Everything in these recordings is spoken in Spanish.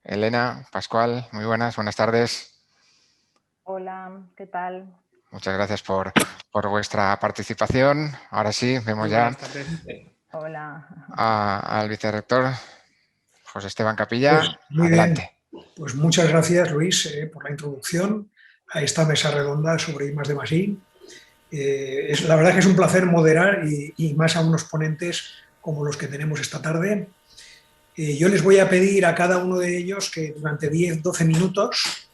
Elena, Pascual, muy buenas tardes. Hola, ¿qué tal? Muchas gracias por vuestra participación. Ahora sí, vemos Muy ya buenas tardes. Hola. al vicerrector José Esteban Pues Capilla. muy bien, Adelante. pues muchas gracias Luis por la introducción a esta mesa redonda sobre I+D+I. La verdad que es un placer moderar y más a unos ponentes como los que tenemos esta tarde. Yo les voy a pedir a cada uno de ellos que durante 10-12 minutos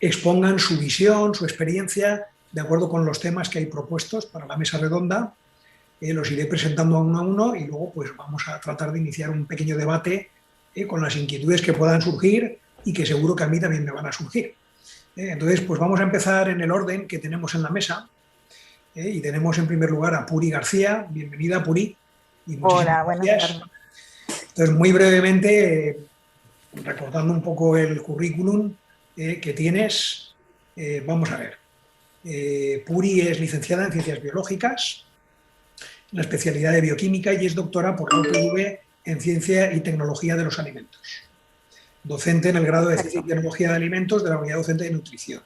expongan su visión, su experiencia, de acuerdo con los temas que hay propuestos para la mesa redonda. Los iré presentando a uno y luego pues vamos a tratar de iniciar un pequeño debate con las inquietudes que puedan surgir y que seguro que a mí también me van a surgir. Entonces, pues vamos a empezar en el orden que tenemos en la mesa. Y tenemos en primer lugar a Puri García. Bienvenida, Puri. Y muchísimas Hola, buenas gracias. tardes. Entonces, muy brevemente, recordando un poco el currículum que tienes, vamos a ver. Puri es licenciada en Ciencias Biológicas, en la especialidad de Bioquímica y es doctora por la UPV en Ciencia y Tecnología de los Alimentos. Docente en el grado de Ciencia y Perfecto. Tecnología de Alimentos de la Unidad Docente de Nutrición.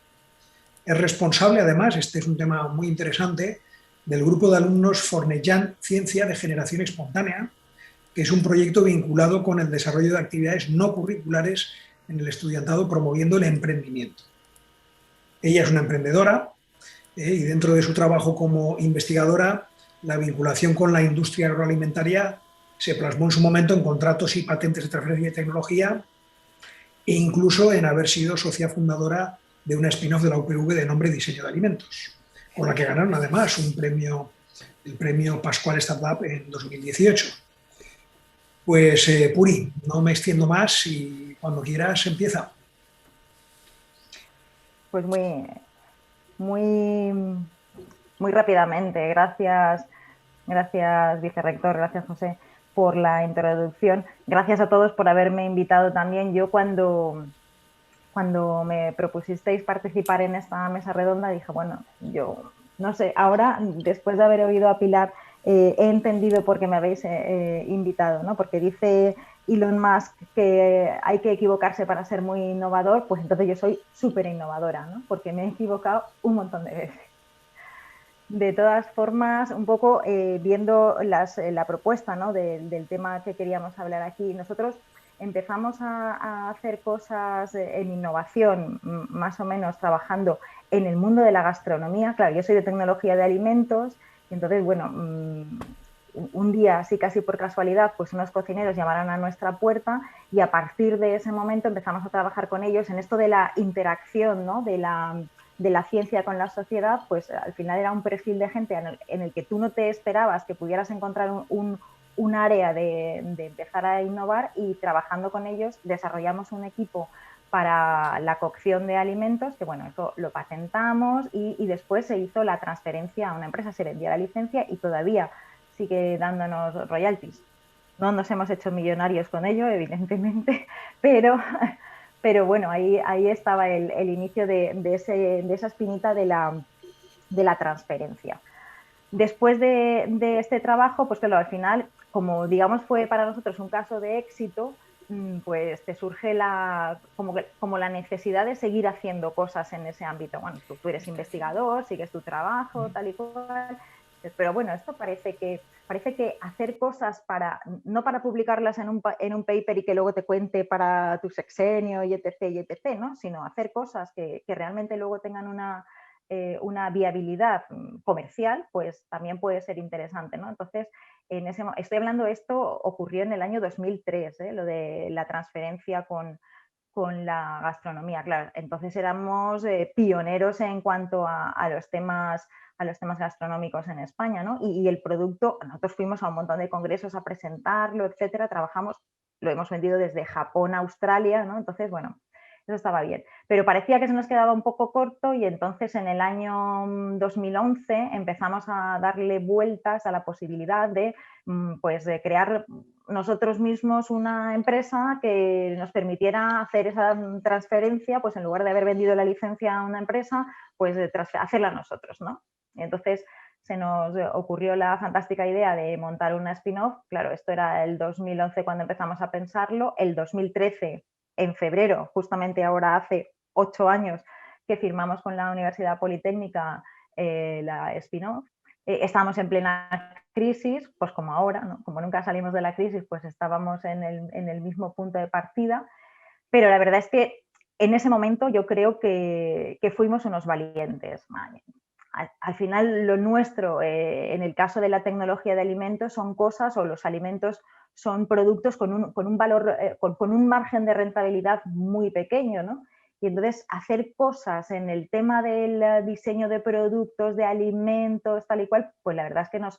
Es responsable, además, este es un tema muy interesante, del grupo de alumnos Fornejan Ciencia de Generación Espontánea, que es un proyecto vinculado con el desarrollo de actividades no curriculares en el estudiantado promoviendo el emprendimiento. Ella es una emprendedora y dentro de su trabajo como investigadora, la vinculación con la industria agroalimentaria se plasmó en su momento en contratos y patentes de transferencia de tecnología e incluso en haber sido socia fundadora de una spin-off de la UPV de nombre Diseño de Alimentos, con la que ganaron además un premio, el premio Pascual Startup en 2018. Pues Puri, no me extiendo más y cuando quieras empieza. Pues muy, muy rápidamente. Gracias, vicerrector, gracias, José, por la introducción. Gracias a todos por haberme invitado también. Yo cuando me propusisteis participar en esta mesa redonda, dije, bueno, yo no sé, ahora, después de haber oído a Pilar, he entendido por qué me habéis invitado, ¿no? Porque dice Elon Musk que hay que equivocarse para ser muy innovador, pues entonces yo soy súper innovadora, ¿no? Porque me he equivocado un montón de veces. De todas formas, un poco viendo la propuesta, ¿no? del tema que queríamos hablar aquí, nosotros empezamos a hacer cosas en innovación, más o menos trabajando en el mundo de la gastronomía. Claro, yo soy de tecnología de alimentos, y entonces, bueno, un día, así casi por casualidad, pues unos cocineros llamaron a nuestra puerta y a partir de ese momento empezamos a trabajar con ellos en esto de la interacción, ¿no? de la ciencia con la sociedad, pues al final era un perfil de gente en el que tú no te esperabas que pudieras encontrar un área de empezar a innovar, y trabajando con ellos desarrollamos un equipo para la cocción de alimentos, que bueno, eso lo patentamos y después se hizo la transferencia a una empresa, se vendió la licencia y todavía sigue dándonos royalties. No nos hemos hecho millonarios con ello, evidentemente, pero bueno, ahí estaba el inicio de esa espinita de la transferencia. Después de este trabajo, pues claro, al final, como digamos fue para nosotros un caso de éxito, pues te surge como la necesidad de seguir haciendo cosas en ese ámbito. Bueno, tú eres investigador, sigues tu trabajo, tal y cual, pero bueno, esto parece que hacer cosas no para publicarlas en un paper y que luego te cuente para tu sexenio y etc., ¿no? Sino hacer cosas que realmente luego tengan una viabilidad comercial, pues también puede ser interesante, ¿no? Entonces, estoy hablando, esto ocurrió en el año 2003, lo de la transferencia con la gastronomía, claro. Entonces éramos pioneros en cuanto a los temas gastronómicos en España, ¿no? Y el producto, nosotros fuimos a un montón de congresos a presentarlo, etcétera, lo hemos vendido desde Japón a Australia, ¿no? Entonces, bueno, eso estaba bien. Pero parecía que se nos quedaba un poco corto y entonces en el año 2011 empezamos a darle vueltas a la posibilidad pues, de crear nosotros mismos una empresa que nos permitiera hacer esa transferencia, pues en lugar de haber vendido la licencia a una empresa, pues hacerla nosotros, ¿no? Y entonces se nos ocurrió la fantástica idea de montar una spin-off. Claro, esto era el 2011 cuando empezamos a pensarlo. El 2013 en febrero, justamente ahora hace 8 años que firmamos con la Universidad Politécnica la spin-off. Estábamos en plena crisis, pues como ahora, ¿no? Como nunca salimos de la crisis, pues estábamos en el mismo punto de partida, pero la verdad es que en ese momento yo creo que fuimos unos valientes. Al final lo nuestro, en el caso de la tecnología de alimentos, son cosas, o los alimentos son productos con un valor, con un margen de rentabilidad muy pequeño, ¿no? Y entonces hacer cosas en el tema del diseño de productos, de alimentos, tal y cual, pues la verdad es que nos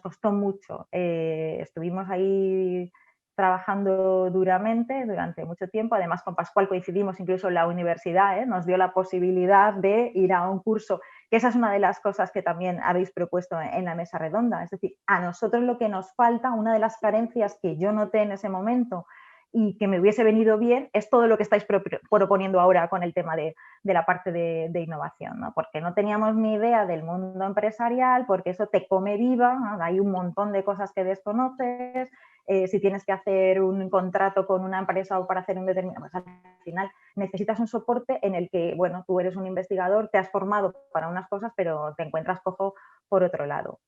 costó mucho. Estuvimos ahí trabajando duramente durante mucho tiempo. Además, con Pascual coincidimos incluso en la universidad, nos dio la posibilidad de ir a un curso, que esa es una de las cosas que también habéis propuesto en la mesa redonda. Es decir, a nosotros lo que nos falta, una de las carencias que yo noté en ese momento y que me hubiese venido bien, es todo lo que estáis proponiendo ahora con el tema de la parte de innovación, ¿no? Porque no teníamos ni idea del mundo empresarial, porque eso te come viva, ¿no? Hay un montón de cosas que desconoces. Si tienes que hacer un contrato con una empresa o para hacer un determinado, pues al final necesitas un soporte en el que, bueno, tú eres un investigador, te has formado para unas cosas, pero te encuentras cojo por otro lado.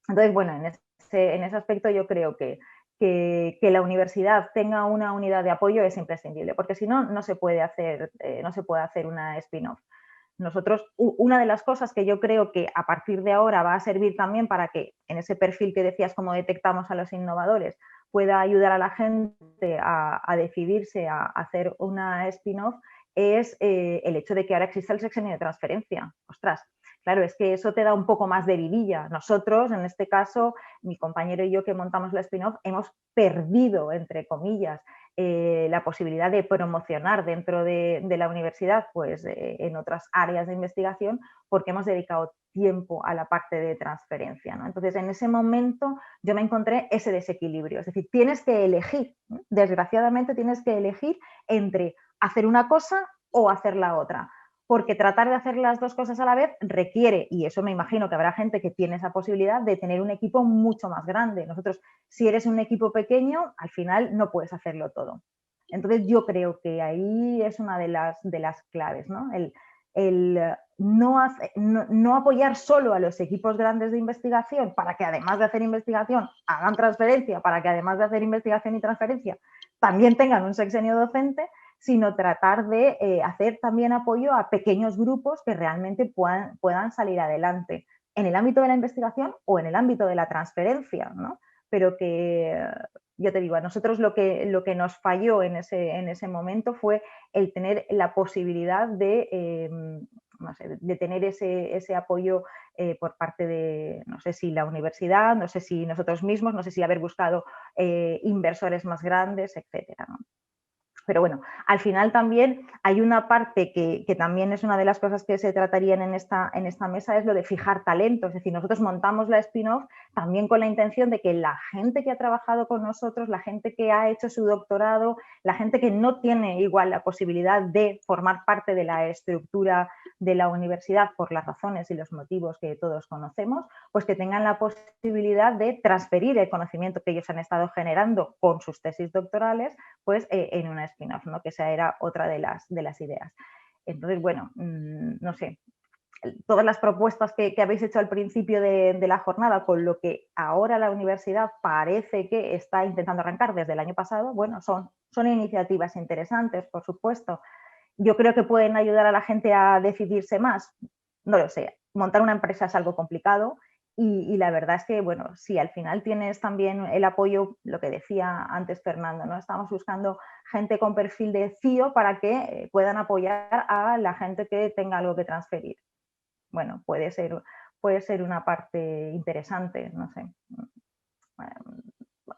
Entonces, bueno, en ese aspecto yo creo que la universidad tenga una unidad de apoyo es imprescindible, porque si no, no se puede hacer una spin-off. Nosotros, una de las cosas que yo creo que a partir de ahora va a servir también para que en ese perfil que decías, cómo detectamos a los innovadores, pueda ayudar a la gente a decidirse a hacer una spin-off, es el hecho de que ahora exista el sexenio de transferencia. Ostras, claro, es que eso te da un poco más de vidilla. Nosotros, en este caso, mi compañero y yo que montamos la spin-off, hemos perdido, entre comillas, la posibilidad de promocionar dentro de la universidad, pues en otras áreas de investigación, porque hemos dedicado tiempo a la parte de transferencia, ¿no? Entonces, en ese momento yo me encontré ese desequilibrio. Es decir, tienes que elegir, ¿no? Desgraciadamente tienes que elegir entre hacer una cosa o hacer la otra, porque tratar de hacer las dos cosas a la vez requiere, y eso me imagino que habrá gente que tiene esa posibilidad, de tener un equipo mucho más grande. Nosotros, si eres un equipo pequeño, al final no puedes hacerlo todo. Entonces yo creo que ahí es una de las claves, ¿no? El no apoyar solo a los equipos grandes de investigación para que además de hacer investigación hagan transferencia, para que además de hacer investigación y transferencia también tengan un sexenio docente, sino tratar de hacer también apoyo a pequeños grupos que realmente puedan salir adelante en el ámbito de la investigación o en el ámbito de la transferencia, ¿no? Pero que, yo te digo, a nosotros lo que nos falló en ese momento fue el tener la posibilidad de, no sé, de tener ese apoyo por parte de, no sé si la universidad, no sé si nosotros mismos, no sé si haber buscado inversores más grandes, etcétera, ¿no? Pero bueno, al final también hay una parte que también es una de las cosas que se tratarían en esta mesa, es lo de fijar talento. Es decir, nosotros montamos la spin-off también con la intención de que la gente que ha trabajado con nosotros, la gente que ha hecho su doctorado, la gente que no tiene igual la posibilidad de formar parte de la estructura de la universidad por las razones y los motivos que todos conocemos, pues que tengan la posibilidad de transferir el conocimiento que ellos han estado generando con sus tesis doctorales, pues en una spin-off, ¿no? Que esa era otra de las ideas. Entonces, bueno, no sé, todas las propuestas que habéis hecho al principio de la jornada, con lo que ahora la universidad parece que está intentando arrancar desde el año pasado, bueno, son iniciativas interesantes, por supuesto. Yo creo que pueden ayudar a la gente a decidirse más. No lo sé, montar una empresa es algo complicado y la verdad es que, bueno, si al final tienes también el apoyo, lo que decía antes Fernando, ¿no? Estamos buscando gente con perfil de CIO para que puedan apoyar a la gente que tenga algo que transferir. Bueno, puede ser una parte interesante, no sé.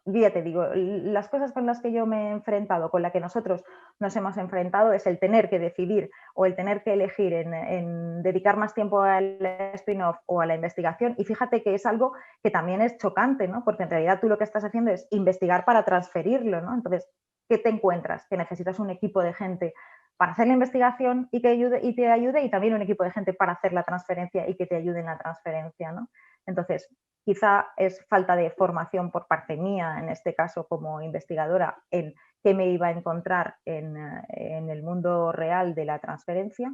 Yo ya te digo, las cosas con las que yo me he enfrentado, con las que nosotros nos hemos enfrentado, es el tener que decidir o el tener que elegir en dedicar más tiempo al spin-off o a la investigación. Y fíjate que es algo que también es chocante, ¿no? Porque en realidad tú lo que estás haciendo es investigar para transferirlo, ¿no? Entonces, ¿qué te encuentras? Que necesitas un equipo de gente para hacer la investigación y te ayude, y también un equipo de gente para hacer la transferencia y que te ayude en la transferencia, ¿no? Entonces, quizá es falta de formación por parte mía, en este caso como investigadora, en qué me iba a encontrar en el mundo real de la transferencia,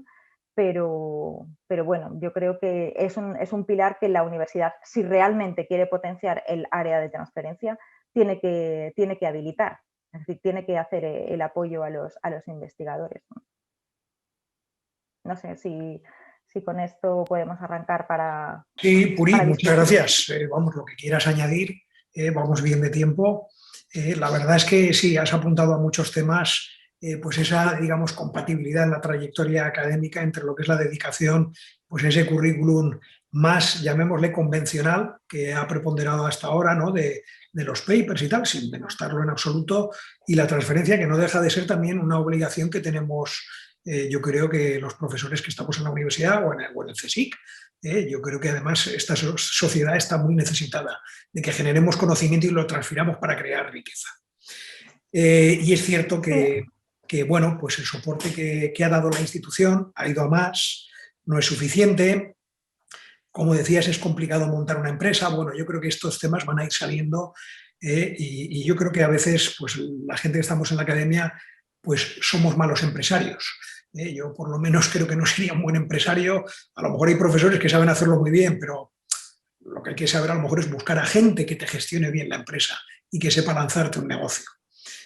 pero bueno, yo creo que es un pilar que la universidad, si realmente quiere potenciar el área de transferencia, tiene que habilitar, es decir, tiene que hacer el apoyo a los investigadores. No sé si con esto podemos arrancar para... Sí, Puri, para muchas discutir. gracias. Vamos, lo que quieras añadir, vamos bien de tiempo. La verdad es que sí, has apuntado a muchos temas, pues esa, digamos, compatibilidad en la trayectoria académica entre lo que es la dedicación, pues ese currículum más, llamémosle, convencional, que ha preponderado hasta ahora, ¿no? De los papers y tal, sin denostarlo en absoluto, y la transferencia, que no deja de ser también una obligación que tenemos, yo creo que los profesores que estamos en la universidad o en el CSIC. Yo creo que además esta sociedad está muy necesitada de que generemos conocimiento y lo transfiramos para crear riqueza. Y es cierto que, bueno, pues el soporte que ha dado la institución ha ido a más, no es suficiente. Como decías, es complicado montar una empresa. Bueno, yo creo que estos temas van a ir saliendo, y yo creo que a veces pues, la gente que estamos en la academia pues somos malos empresarios. Yo por lo menos creo que no sería un buen empresario. A lo mejor hay profesores que saben hacerlo muy bien, pero lo que hay que saber a lo mejor es buscar a gente que te gestione bien la empresa y que sepa lanzarte un negocio.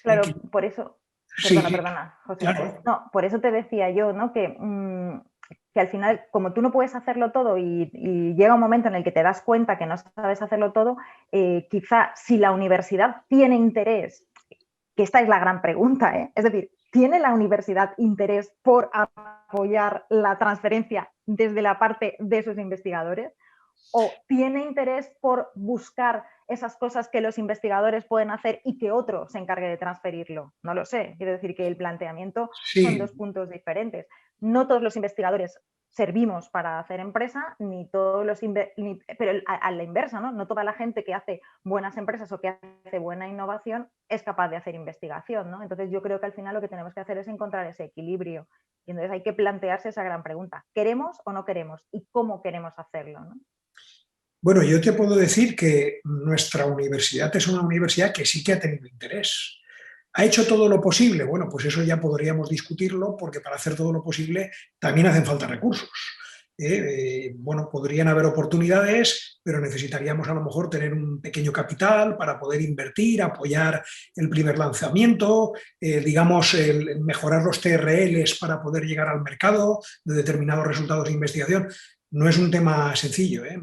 Claro, por eso, Sí, perdona, José. claro. No, por eso te decía yo, ¿no? Que al final, como tú no puedes hacerlo todo y llega un momento en el que te das cuenta que no sabes hacerlo todo, quizá si la universidad tiene interés, que esta es la gran pregunta, ¿eh? Es decir, ¿tiene la universidad interés por apoyar la transferencia desde la parte de sus investigadores? ¿O tiene interés por buscar esas cosas que los investigadores pueden hacer y que otro se encargue de transferirlo? No lo sé. Quiero decir que el planteamiento son Sí, dos puntos diferentes. No todos los investigadores servimos para hacer empresa, ni todos los pero a la inversa, ¿no? No toda la gente que hace buenas empresas o que hace buena innovación es capaz de hacer investigación, ¿no? Entonces yo creo que al final lo que tenemos que hacer es encontrar ese equilibrio. Y entonces hay que plantearse esa gran pregunta. ¿Queremos o no queremos? ¿Y cómo queremos hacerlo, ¿no? bueno, yo te puedo decir que nuestra universidad es una universidad que sí que ha tenido interés. ¿Ha hecho todo lo posible? Bueno, pues eso ya podríamos discutirlo, porque para hacer todo lo posible también hacen falta recursos. Bueno, podrían haber oportunidades, pero necesitaríamos a lo mejor tener un pequeño capital para poder invertir, apoyar el primer lanzamiento, digamos, mejorar los TRLs para poder llegar al mercado de determinados resultados de investigación. No es un tema sencillo, ¿eh?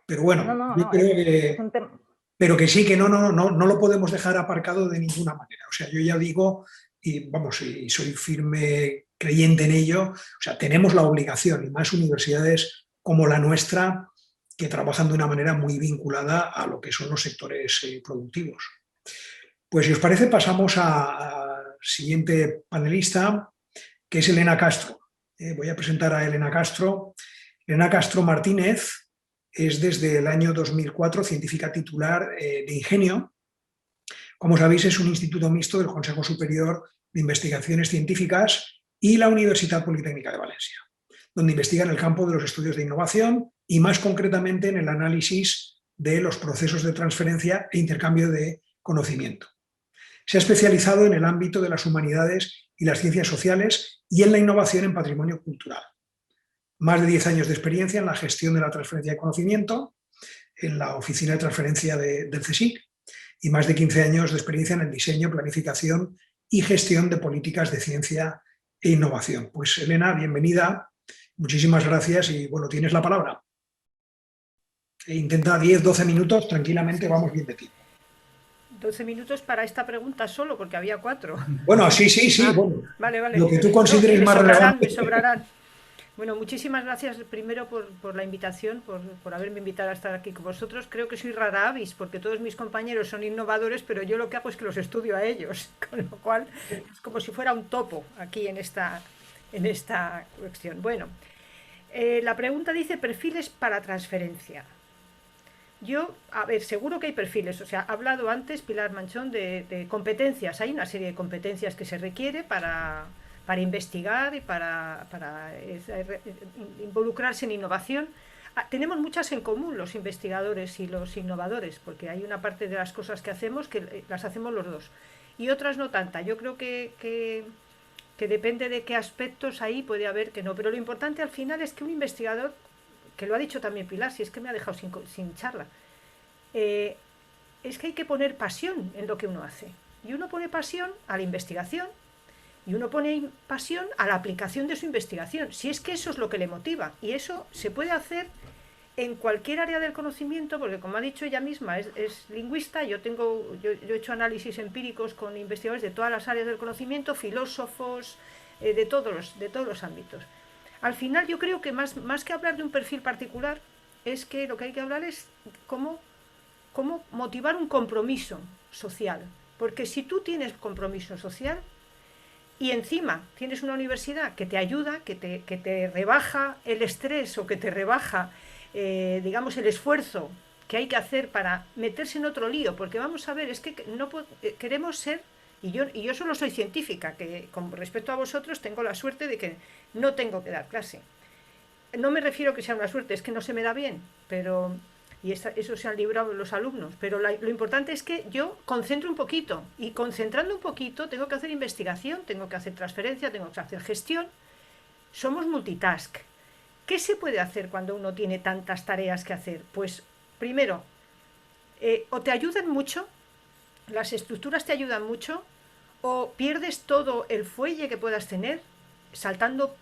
Pero bueno, yo No, creo es que, un tema... pero que sí, que no lo podemos dejar aparcado de ninguna manera. O sea, yo ya digo, y vamos, y soy firme creyente en ello, o sea, tenemos la obligación, y más universidades como la nuestra, que trabajan de una manera muy vinculada a lo que son los sectores productivos. Pues si os parece, pasamos al siguiente panelista, que es Elena Castro. Voy a presentar a Elena Castro. Elena Castro Martínez es desde el año 2004 científica titular de Ingenio. Como sabéis, es un instituto mixto del Consejo Superior de Investigaciones Científicas y la Universidad Politécnica de Valencia, donde investiga en el campo de los estudios de innovación y más concretamente en el análisis de los procesos de transferencia e intercambio de conocimiento. Se ha especializado en el ámbito de las humanidades y las ciencias sociales y en la innovación en patrimonio cultural. Más de 10 años de experiencia en la gestión de la transferencia de conocimiento en la oficina de transferencia del CSIC y más de 15 años de experiencia en el diseño, planificación y gestión de políticas de ciencia e innovación. Pues Elena, bienvenida, muchísimas gracias y bueno, tienes la palabra. Intenta 10-12 minutos, tranquilamente, vamos bien de tiempo. 12 minutos para esta pregunta solo, porque había 4. Bueno, sí, bueno, Vale. lo que tú consideres No, más relevante. me sobrarán. Bueno, muchísimas gracias primero por la invitación, por haberme invitado a estar aquí con vosotros. Creo que soy rara avis, porque todos mis compañeros son innovadores, pero yo lo que hago es que los estudio a ellos, con lo cual es como si fuera un topo aquí en esta cuestión. Bueno, la pregunta dice perfiles para transferencia. Yo, a ver, seguro que hay perfiles, o sea, ha hablado antes Pilar Manchón de competencias, hay una serie de competencias que se requiere para investigar y para involucrarse en innovación. Tenemos muchas en común los investigadores y los innovadores, porque hay una parte de las cosas que hacemos que las hacemos los dos. y otras no tanta. Yo creo que depende de qué aspectos ahí puede haber que no. Pero lo importante al final es que un investigador, que lo ha dicho también Pilar, si es que me ha dejado sin charla, es que hay que poner pasión en lo que uno hace. Y uno pone pasión a la investigación y uno pone pasión a la aplicación de su investigación. Si es que eso es lo que le motiva. Y eso se puede hacer en cualquier área del conocimiento, porque como ha dicho ella misma, es lingüista. Yo he hecho análisis empíricos con investigadores de todas las áreas del conocimiento, filósofos, de todos los ámbitos. Al final yo creo que más que hablar de un perfil particular, es que lo que hay que hablar es cómo motivar un compromiso social. Porque si tú tienes compromiso social y encima tienes una universidad que te ayuda, que te rebaja el estrés o que te rebaja, digamos, el esfuerzo que hay que hacer para meterse en otro lío, porque vamos a ver, es que no queremos ser, y yo solo soy científica, que con respecto a vosotros tengo la suerte de que no tengo que dar clase. No me refiero a que sea una suerte, es que no se me da bien, pero... y eso se han librado los alumnos, pero lo importante es que yo concentro un poquito, y concentrando un poquito tengo que hacer investigación, tengo que hacer transferencia, tengo que hacer gestión. Somos multitask. ¿Qué se puede hacer cuando uno tiene tantas tareas que hacer? Pues primero, o te ayudan mucho, las estructuras te ayudan mucho, o pierdes todo el fuelle que puedas tener saltando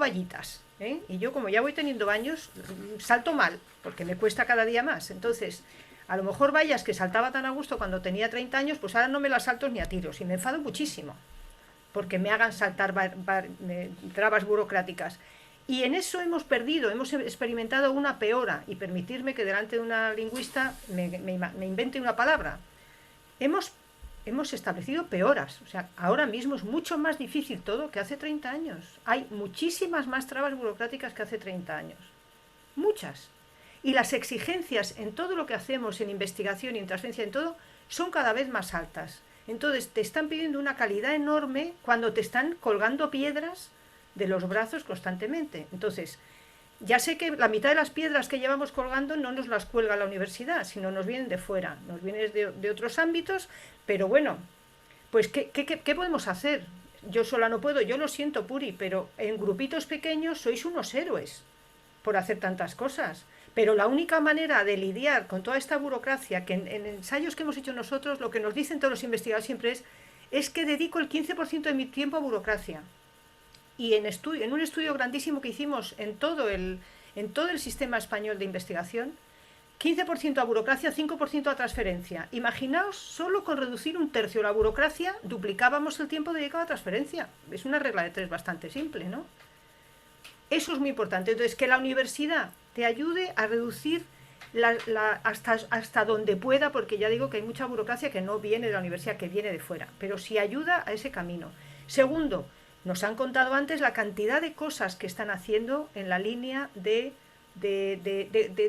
vallitas. Y yo, como ya voy teniendo años, salto mal, porque me cuesta cada día más. Entonces, a lo mejor vallas que saltaba tan a gusto cuando tenía 30 años, pues ahora no me las salto ni a tiros, y me enfado muchísimo, porque me hagan saltar trabas burocráticas. Y en eso hemos experimentado una peora, y permitirme que delante de una lingüista me invente una palabra. Hemos establecido peoras. O sea, ahora mismo es mucho más difícil todo que hace 30 años. Hay muchísimas más trabas burocráticas que hace 30 años. Muchas. Y las exigencias en todo lo que hacemos, en investigación y en transferencia, en todo, son cada vez más altas. Entonces, te están pidiendo una calidad enorme cuando te están colgando piedras de los brazos constantemente. Entonces, ya sé que la mitad de las piedras que llevamos colgando no nos las cuelga la universidad, sino nos vienen de fuera, nos vienen de otros ámbitos, pero bueno, pues ¿qué podemos hacer? Yo sola no puedo, yo lo siento, Puri, pero en grupitos pequeños sois unos héroes por hacer tantas cosas. Pero la única manera de lidiar con toda esta burocracia, que en ensayos que hemos hecho nosotros, lo que nos dicen todos los investigadores siempre es que dedico el 15% de mi tiempo a burocracia. Y en un estudio grandísimo que hicimos en todo el sistema español de investigación, 15% a burocracia, 5% a transferencia. Imaginaos, solo con reducir un tercio la burocracia, duplicábamos el tiempo dedicado a transferencia. Es una regla de 3 bastante simple, ¿no? Eso es muy importante. Entonces, que la universidad te ayude a reducir hasta donde pueda, porque ya digo que hay mucha burocracia que no viene de la universidad, que viene de fuera, pero sí ayuda a ese camino. Segundo, nos han contado antes la cantidad de cosas que están haciendo en la línea de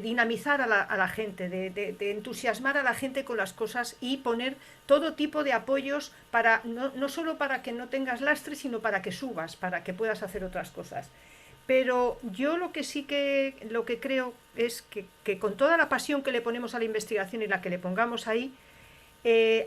dinamizar a la gente, de entusiasmar a la gente con las cosas y poner todo tipo de apoyos para no solo para que no tengas lastre, sino para que subas, para que puedas hacer otras cosas. Pero yo lo que creo es que con toda la pasión que le ponemos a la investigación y la que le pongamos ahí,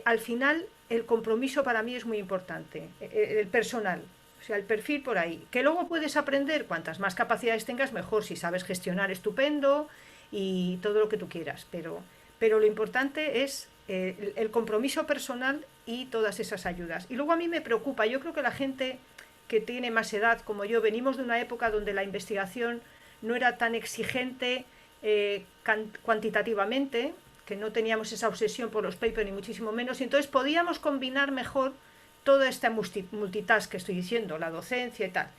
al final el compromiso para mí es muy importante, el personal. O sea, el perfil por ahí. Que luego puedes aprender, cuantas más capacidades tengas, mejor. Si sabes gestionar, estupendo, y todo lo que tú quieras. Pero lo importante es el compromiso personal y todas esas ayudas. Y luego a mí me preocupa, yo creo que la gente que tiene más edad, como yo, venimos de una época donde la investigación no era tan exigente cuantitativamente, que no teníamos esa obsesión por los papers ni muchísimo menos, y entonces podíamos combinar mejor toda esta multitask que estoy diciendo, la docencia y tal.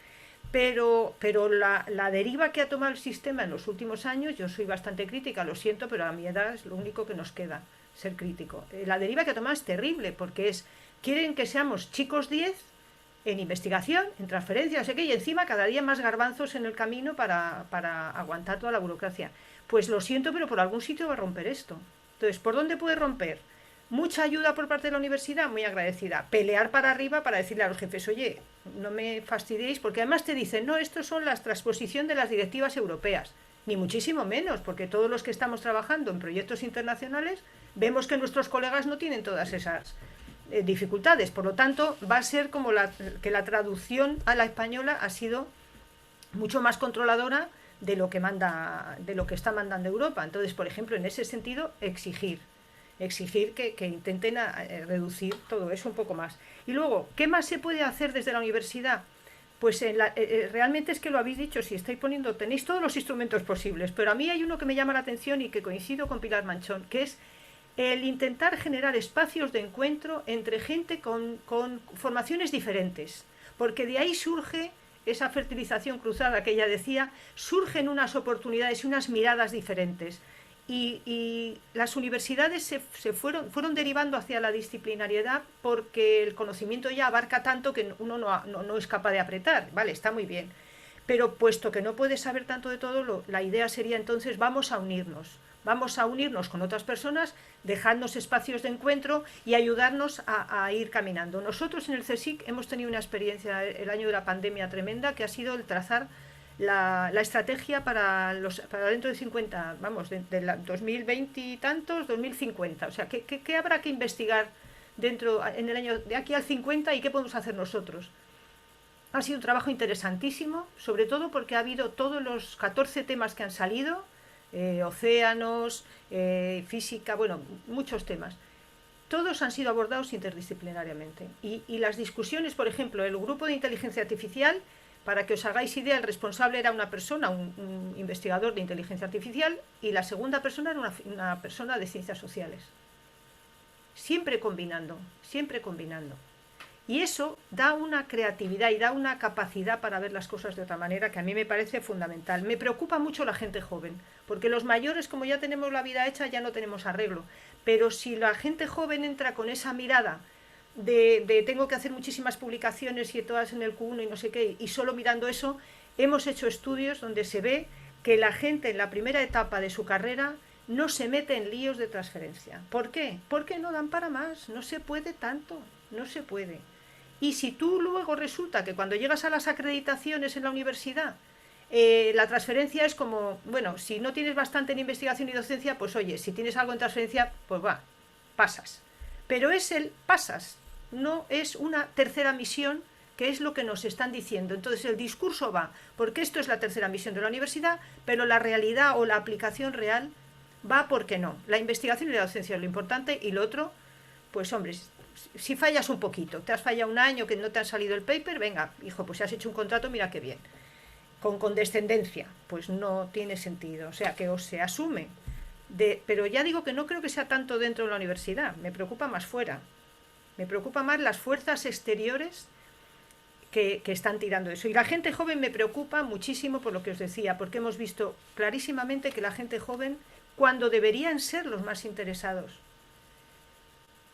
Pero la deriva que ha tomado el sistema en los últimos años, yo soy bastante crítica, lo siento, pero a mi edad es lo único que nos queda, ser crítico. La deriva que ha tomado es terrible, porque quieren que seamos chicos 10 en investigación, en transferencia, no sé qué, y encima cada día más garbanzos en el camino para aguantar toda la burocracia. Pues lo siento, pero por algún sitio va a romper esto. Entonces, ¿por dónde puede romper? Mucha ayuda por parte de la universidad, muy agradecida. Pelear para arriba para decirle a los jefes, oye, no me fastidiéis, porque además te dicen, no, esto son las transposición de las directivas europeas. Ni muchísimo menos, porque todos los que estamos trabajando en proyectos internacionales vemos que nuestros colegas no tienen todas esas dificultades. Por lo tanto, va a ser como que la traducción a la española ha sido mucho más controladora de lo que está mandando Europa. Entonces, por ejemplo, en ese sentido, exigir que intenten reducir todo eso un poco más. Y luego, ¿qué más se puede hacer desde la universidad? Pues realmente es que lo habéis dicho, si tenéis todos los instrumentos posibles, pero a mí hay uno que me llama la atención y que coincido con Pilar Manchón, que es el intentar generar espacios de encuentro entre gente con formaciones diferentes, porque de ahí surge esa fertilización cruzada que ella decía, surgen unas oportunidades y unas miradas diferentes. Y las universidades se fueron derivando hacia la disciplinariedad porque el conocimiento ya abarca tanto que uno no es capaz de apretar, vale, está muy bien. Pero puesto que no puedes saber tanto de todo, la idea sería entonces vamos a unirnos con otras personas, dejarnos espacios de encuentro y ayudarnos a ir caminando. Nosotros en el CSIC hemos tenido una experiencia el año de la pandemia tremenda, que ha sido el trazar la estrategia para dentro de 50, vamos, de 2020 y tantos, 2050. O sea, ¿qué habrá que investigar en el año de aquí al 50 y qué podemos hacer nosotros? Ha sido un trabajo interesantísimo, sobre todo porque ha habido todos los 14 temas que han salido, océanos, física, bueno, muchos temas. Todos han sido abordados interdisciplinariamente. Y las discusiones, por ejemplo, el grupo de inteligencia artificial, para que os hagáis idea, el responsable era una persona, un investigador de inteligencia artificial, y la segunda persona era una persona de ciencias sociales. Siempre combinando, siempre combinando. Y eso da una creatividad y da una capacidad para ver las cosas de otra manera que a mí me parece fundamental. Me preocupa mucho la gente joven, porque los mayores, como ya tenemos la vida hecha, ya no tenemos arreglo. Pero si la gente joven entra con esa mirada de tengo que hacer muchísimas publicaciones y todas en el Q1 y no sé qué, y solo mirando eso, hemos hecho estudios donde se ve que la gente en la primera etapa de su carrera no se mete en líos de transferencia. ¿Por qué? Porque no dan para más, no se puede tanto, no se puede. Y si tú luego resulta que cuando llegas a las acreditaciones en la universidad, la transferencia es como, bueno, si no tienes bastante en investigación y docencia, pues oye, si tienes algo en transferencia, pues va, pasas. Pero es el pasas, no es una tercera misión, que es lo que nos están diciendo. Entonces el discurso va, porque esto es la tercera misión de la universidad, pero la realidad o la aplicación real va porque no. La investigación y la docencia es lo importante, y lo otro, pues hombre, si fallas un poquito, te has fallado un año que no te ha salido el paper, venga, hijo, pues si has hecho un contrato, mira qué bien. Con condescendencia, pues no tiene sentido. O sea, que se asume. Pero ya digo que no creo que sea tanto dentro de la universidad, me preocupa más fuera. Me preocupa más las fuerzas exteriores que están tirando eso. Y la gente joven me preocupa muchísimo por lo que os decía, porque hemos visto clarísimamente que la gente joven, cuando deberían ser los más interesados,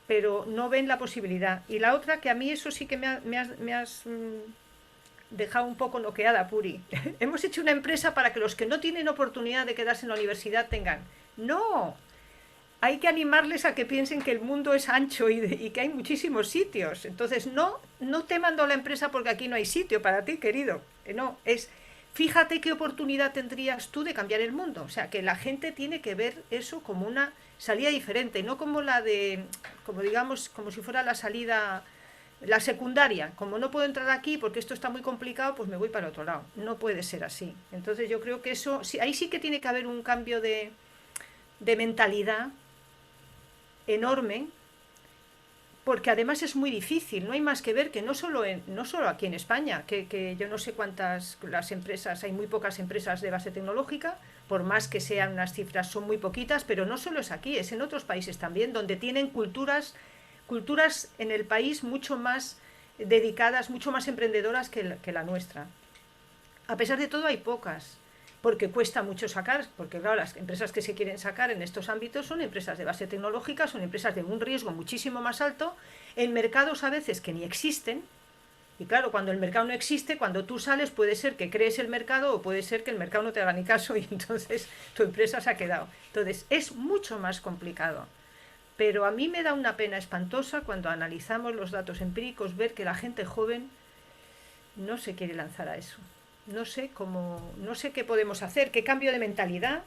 pero no ven la posibilidad. Y la otra, que a mí eso sí que me has dejado un poco noqueada, Puri. Hemos hecho una empresa para que los que no tienen oportunidad de quedarse en la universidad tengan. ¡No! Hay que animarles a que piensen que el mundo es ancho y que hay muchísimos sitios. Entonces, no te mando a la empresa porque aquí no hay sitio para ti, querido. No, es fíjate qué oportunidad tendrías tú de cambiar el mundo. O sea, que la gente tiene que ver eso como una salida diferente, no como digamos, como si fuera la salida, la secundaria. Como no puedo entrar aquí porque esto está muy complicado, pues me voy para otro lado. No puede ser así. Entonces yo creo que eso, ahí sí que tiene que haber un cambio de mentalidad enorme, porque además es muy difícil. No hay más que ver que no solo aquí en España, que yo no sé cuántas las empresas, hay muy pocas empresas de base tecnológica, por más que sean unas cifras, son muy poquitas, pero no solo es aquí, es en otros países también, donde tienen culturas en el país mucho más dedicadas, mucho más emprendedoras que la nuestra. A pesar de todo hay pocas, porque cuesta mucho sacar, porque claro, las empresas que se quieren sacar en estos ámbitos son empresas de base tecnológica, son empresas de un riesgo muchísimo más alto, en mercados a veces que ni existen, y claro, cuando el mercado no existe, cuando tú sales puede ser que crees el mercado o puede ser que el mercado no te haga ni caso y entonces tu empresa se ha quedado. Entonces es mucho más complicado. Pero a mí me da una pena espantosa cuando analizamos los datos empíricos ver que la gente joven no se quiere lanzar a eso. No sé qué podemos hacer, qué cambio de mentalidad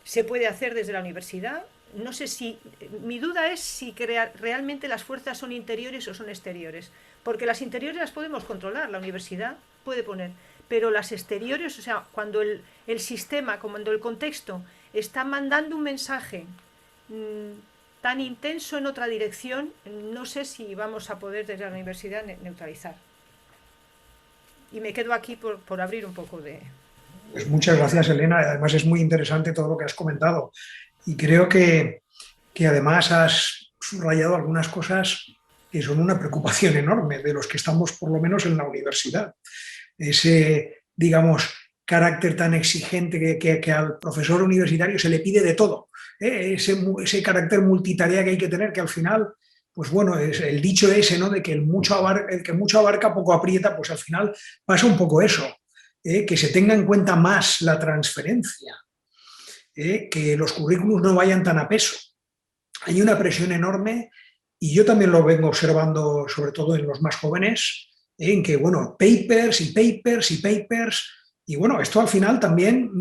se puede hacer desde la universidad no sé si, mi duda es si realmente las fuerzas son interiores o son exteriores, porque las interiores las podemos controlar, la universidad puede poner, pero las exteriores, o sea, cuando el sistema, cuando el contexto está mandando un mensaje tan intenso en otra dirección, no sé si vamos a poder desde la universidad neutralizar. Y me quedo aquí por abrir un poco de... Pues muchas gracias, Elena. Además es muy interesante todo lo que has comentado. Y creo que además has subrayado algunas cosas que son una preocupación enorme de los que estamos por lo menos en la universidad. Ese, digamos, carácter tan exigente que al profesor universitario se le pide de todo, ¿eh? Ese carácter multitarea que hay que tener, que al final, pues bueno, es el dicho ese, ¿no? De que el que mucho abarca poco aprieta, pues al final pasa un poco eso, que se tenga en cuenta más la transferencia, que los currículos no vayan tan a peso. Hay una presión enorme y yo también lo vengo observando, sobre todo en los más jóvenes, en que, bueno, papers y papers y papers, y bueno, esto al final también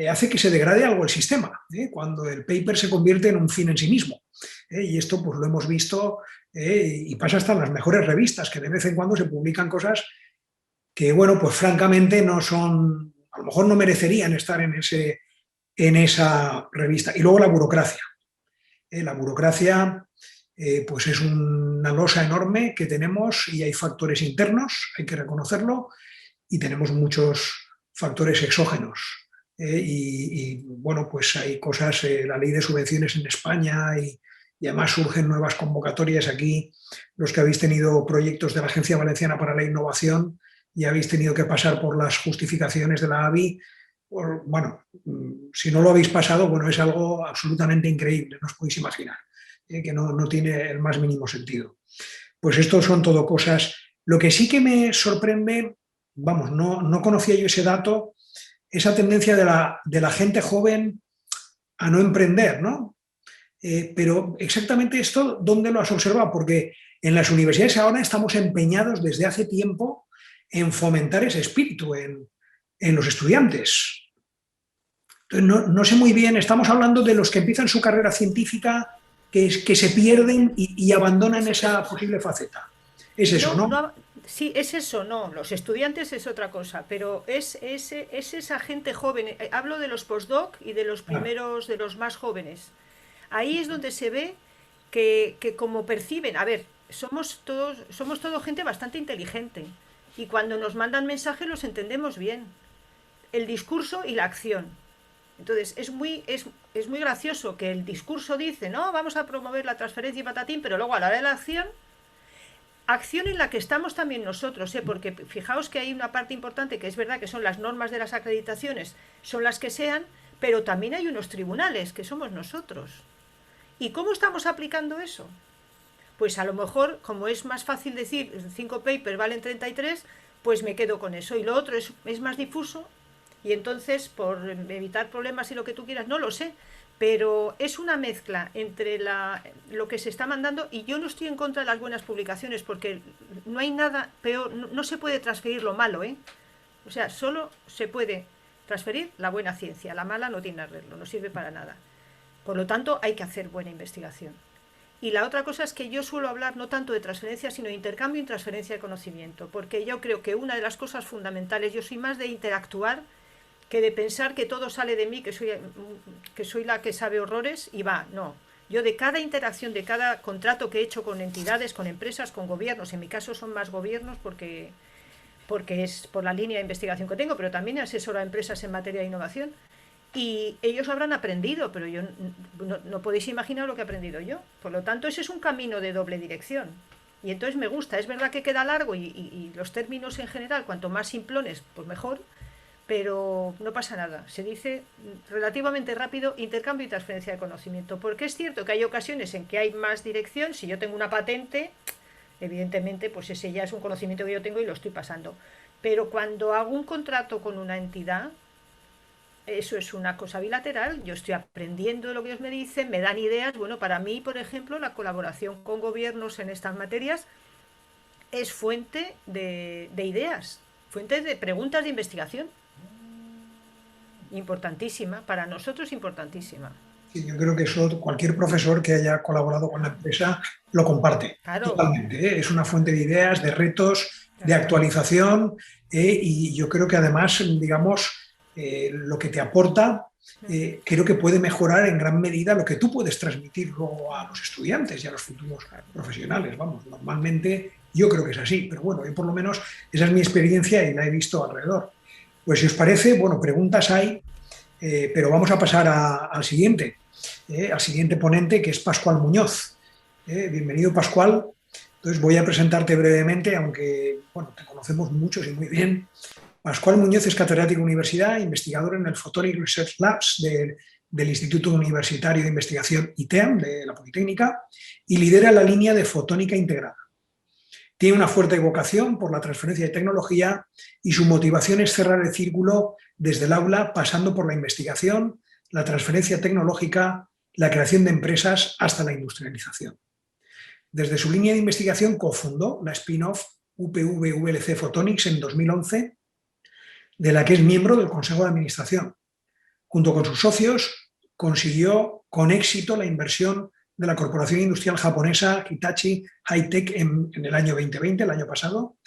hace que se degrade algo el sistema, cuando el paper se convierte en un fin en sí mismo. Y esto pues lo hemos visto y pasa hasta en las mejores revistas, que de vez en cuando se publican cosas que, bueno, pues francamente no son, a lo mejor no merecerían estar en esa revista. Y luego la burocracia. La burocracia pues es una losa enorme que tenemos y hay factores internos, hay que reconocerlo, y tenemos muchos factores exógenos. Bueno, pues hay cosas, la ley de subvenciones en España y además surgen nuevas convocatorias aquí. Los que habéis tenido proyectos de la Agencia Valenciana para la Innovación y habéis tenido que pasar por las justificaciones de la ABI, bueno, si no lo habéis pasado, bueno, es algo absolutamente increíble, no os podéis imaginar, que no tiene el más mínimo sentido. Pues esto son todo cosas. Lo que sí que me sorprende, vamos, no conocía yo ese dato, esa tendencia de la gente joven a no emprender, ¿no? Pero exactamente esto, ¿dónde lo has observado? Porque en las universidades ahora estamos empeñados desde hace tiempo en fomentar ese espíritu en los estudiantes. No sé muy bien, estamos hablando de los que empiezan su carrera científica, que se pierden y abandonan esa posible faceta. Es eso, ¿no? Sí, es eso, no. Los estudiantes es otra cosa, pero es esa gente joven. Hablo de los postdoc y de los primeros, de los más jóvenes. Ahí es donde se ve que como perciben, a ver, somos todo gente bastante inteligente y cuando nos mandan mensajes los entendemos bien. El discurso y la acción. Entonces, es muy gracioso que el discurso dice, no, vamos a promover la transferencia y patatín, pero luego a la hora de la acción en la que estamos también nosotros, porque fijaos que hay una parte importante que es verdad que son las normas de las acreditaciones, son las que sean, pero también hay unos tribunales que somos nosotros. ¿Y cómo estamos aplicando eso? Pues a lo mejor, como es más fácil decir 5 papers valen 33, pues me quedo con eso. Y lo otro es más difuso. Y entonces, por evitar problemas y lo que tú quieras, no lo sé, pero es una mezcla entre lo que se está mandando, y yo no estoy en contra de las buenas publicaciones, porque no hay nada peor, no se puede transferir lo malo, O sea, solo se puede transferir la buena ciencia, la mala no tiene arreglo, no sirve para nada. Por lo tanto, hay que hacer buena investigación. Y la otra cosa es que yo suelo hablar no tanto de transferencia, sino de intercambio y transferencia de conocimiento, porque yo creo que una de las cosas fundamentales, yo soy más de interactuar que de pensar que todo sale de mí, que soy la que sabe horrores y va, no. Yo de cada interacción, de cada contrato que he hecho con entidades, con empresas, con gobiernos, en mi caso son más gobiernos porque es por la línea de investigación que tengo, pero también asesoro a empresas en materia de innovación y ellos habrán aprendido, pero yo no podéis imaginar lo que he aprendido yo. Por lo tanto, ese es un camino de doble dirección. Y entonces me gusta, es verdad que queda largo y los términos en general, cuanto más simplones, pues mejor, pero no pasa nada, se dice relativamente rápido intercambio y transferencia de conocimiento, porque es cierto que hay ocasiones en que hay más dirección. Si yo tengo una patente, evidentemente pues ese ya es un conocimiento que yo tengo y lo estoy pasando, pero cuando hago un contrato con una entidad, eso es una cosa bilateral, yo estoy aprendiendo de lo que ellos me dicen, me dan ideas. Bueno, para mí, por ejemplo, la colaboración con gobiernos en estas materias es fuente de ideas, fuente de preguntas de investigación. Importantísima, para nosotros importantísima. Y yo creo que eso cualquier profesor que haya colaborado con la empresa lo comparte. Claro. Totalmente, ¿eh? Es una fuente de ideas, de retos, de actualización, y yo creo que además, digamos, lo que te aporta, creo que puede mejorar en gran medida lo que tú puedes transmitir luego a los estudiantes y a los futuros profesionales. Vamos, normalmente yo creo que es así, pero bueno, yo por lo menos esa es mi experiencia y la he visto alrededor. Pues si os parece, bueno, preguntas hay, pero vamos a pasar al siguiente ponente, que es Pascual Muñoz. Bienvenido, Pascual. Entonces voy a presentarte brevemente, aunque bueno, te conocemos muchos y muy bien. Pascual Muñoz es catedrático de universidad, investigador en el Photonic Research Labs del Instituto Universitario de Investigación ITEAM de la Politécnica y lidera la línea de fotónica integrada. Tiene una fuerte vocación por la transferencia de tecnología y su motivación es cerrar el círculo desde el aula, pasando por la investigación, la transferencia tecnológica, la creación de empresas hasta la industrialización. Desde su línea de investigación cofundó la spin-off UPV-VLC Photonics en 2011, de la que es miembro del Consejo de Administración. Junto con sus socios, consiguió con éxito la inversión de la corporación industrial japonesa Hitachi High-Tech en el año 2020, el año pasado,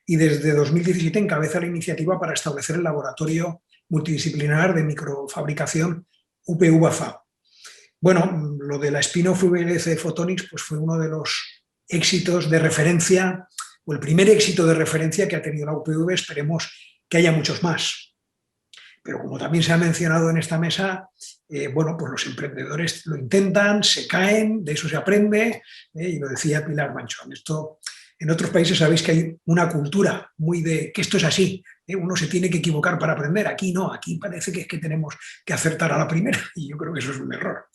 y desde 2017 encabeza la iniciativa para establecer el laboratorio multidisciplinar de microfabricación UPV-FA. Bueno, lo de la spin-off VLC Photonics pues fue uno de los éxitos de referencia, o el primer éxito de referencia que ha tenido la UPV, esperemos que haya muchos más. Pero como también se ha mencionado en esta mesa, bueno, pues los emprendedores lo intentan, se caen, de eso se aprende, y lo decía Pilar Manchón. Esto, en otros países sabéis que hay una cultura muy de que esto es así, uno se tiene que equivocar para aprender, aquí no, aquí parece que es que tenemos que acertar a la primera y yo creo que eso es un error.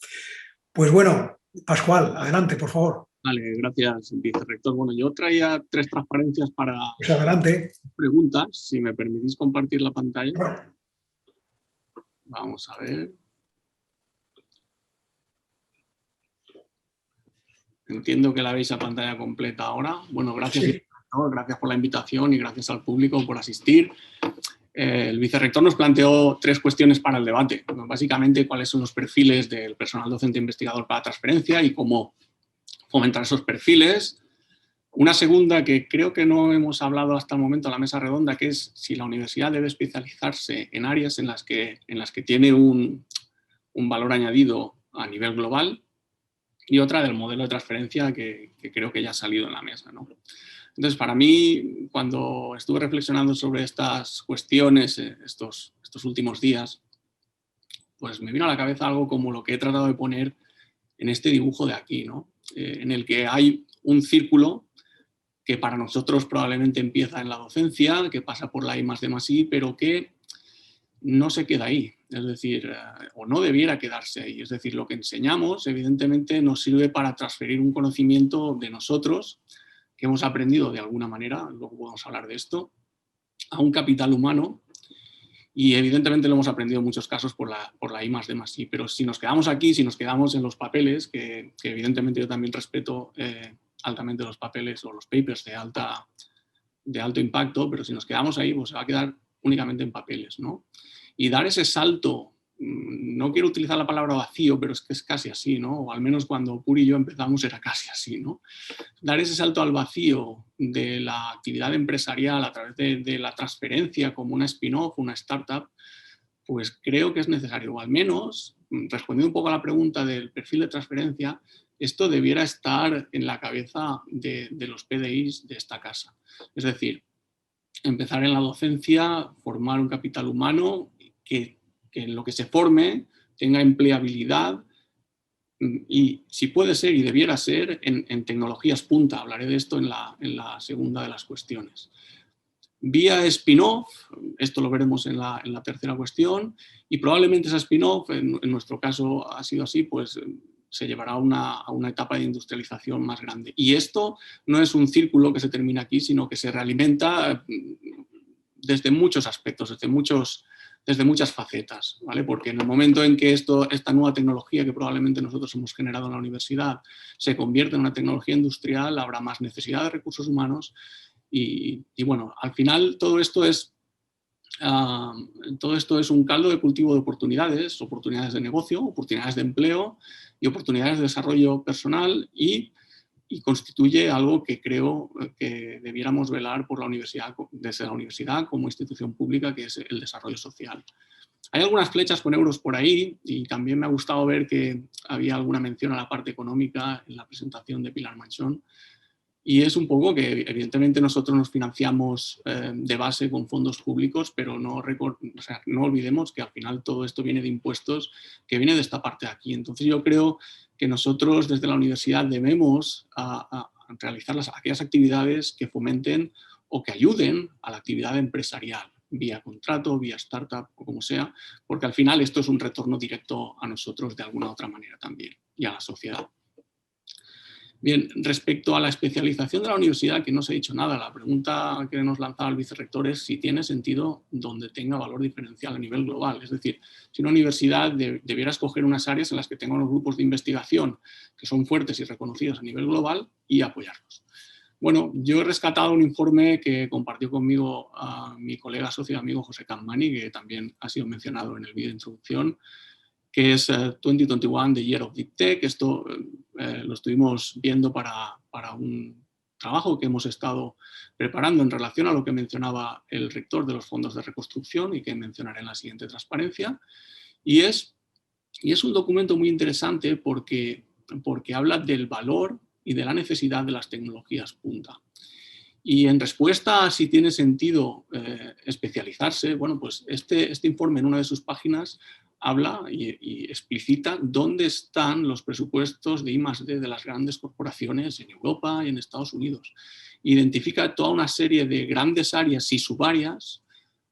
Pues bueno, Pascual, adelante, por favor. Vale, gracias, vicerrector. Bueno, yo traía 3 transparencias para pues adelante. Preguntas, si me permitís compartir la pantalla. Bueno. Vamos a ver. Entiendo que la veis a pantalla completa ahora. Bueno, gracias, Sí. vicerrector, gracias por la invitación y gracias al público por asistir. El vicerrector nos planteó 3 cuestiones para el debate. Básicamente, cuáles son los perfiles del personal docente investigador para transferencia y cómo fomentar esos perfiles. Una segunda que creo que no hemos hablado hasta el momento en la mesa redonda, que es si la universidad debe especializarse en áreas en las que tiene un valor añadido a nivel global, y otra del modelo de transferencia que creo que ya ha salido en la mesa, ¿no? Entonces, para mí, cuando estuve reflexionando sobre estas cuestiones estos últimos días, pues me vino a la cabeza algo como lo que he tratado de poner en este dibujo de aquí, ¿no? En el que hay un círculo que para nosotros probablemente empieza en la docencia, que pasa por la I+D+I, pero que no se queda ahí, es decir, o no debiera quedarse ahí. Es decir, lo que enseñamos, evidentemente, nos sirve para transferir un conocimiento de nosotros, que hemos aprendido de alguna manera, luego podemos hablar de esto, a un capital humano, y evidentemente lo hemos aprendido en muchos casos por la I+D+I. Pero si nos quedamos aquí, si nos quedamos en los papeles, que evidentemente yo también respeto altamente los papeles o los papers de alto impacto, pero si nos quedamos ahí, pues se va a quedar únicamente en papeles, ¿no? Y dar ese salto, no quiero utilizar la palabra vacío, pero es que es casi así, ¿no? O al menos cuando Puri y yo empezamos era casi así, ¿no? Dar ese salto al vacío de la actividad empresarial a través de la transferencia como una spin-off, una startup, pues creo que es necesario, o al menos, respondiendo un poco a la pregunta del perfil de transferencia, esto debiera estar en la cabeza de los PDIs de esta casa. Es decir, empezar en la docencia, formar un capital humano que en lo que se forme tenga empleabilidad y, si puede ser y debiera ser, en tecnologías punta. Hablaré de esto en la segunda de las cuestiones. Vía spin-off, esto lo veremos en la tercera cuestión, y probablemente esa spin-off, en nuestro caso ha sido así, pues se llevará a una etapa de industrialización más grande. Y esto no es un círculo que se termina aquí, sino que se realimenta desde muchos aspectos, desde muchas facetas, ¿vale? Porque en el momento en que esta nueva tecnología que probablemente nosotros hemos generado en la universidad se convierte en una tecnología industrial, habrá más necesidad de recursos humanos y bueno, al final todo esto es todo esto es un caldo de cultivo de oportunidades, oportunidades de negocio, oportunidades de empleo y oportunidades de desarrollo personal y constituye algo que creo que debiéramos velar por la universidad, desde la universidad como institución pública, que es el desarrollo social. Hay algunas flechas con euros por ahí y también me ha gustado ver que había alguna mención a la parte económica en la presentación de Pilar Manchón. Y es un poco que evidentemente nosotros nos financiamos de base con fondos públicos, pero no olvidemos que al final todo esto viene de impuestos, que viene de esta parte de aquí. Entonces yo creo que nosotros desde la universidad debemos a realizar aquellas actividades que fomenten o que ayuden a la actividad empresarial, vía contrato, vía startup o como sea, porque al final esto es un retorno directo a nosotros de alguna otra manera también y a la sociedad. Bien, respecto a la especialización de la universidad, que no se ha dicho nada, la pregunta que nos lanzaba el vicerrector es si tiene sentido donde tenga valor diferencial a nivel global. Es decir, si una universidad debiera escoger unas áreas en las que tenga unos grupos de investigación que son fuertes y reconocidos a nivel global y apoyarlos. Bueno, yo he rescatado un informe que compartió conmigo mi colega, socio y amigo José Campmany, que también ha sido mencionado en el vídeo de introducción, que es 2021, The Year of Deep Tech. Esto lo estuvimos viendo para un trabajo que hemos estado preparando en relación a lo que mencionaba el rector de los fondos de reconstrucción y que mencionaré en la siguiente transparencia. Y es un documento muy interesante porque habla del valor y de la necesidad de las tecnologías punta. Y en respuesta a si tiene sentido especializarse, bueno, pues este informe en una de sus páginas habla y explicita dónde están los presupuestos de I+D de las grandes corporaciones en Europa y en Estados Unidos. Identifica toda una serie de grandes áreas y subáreas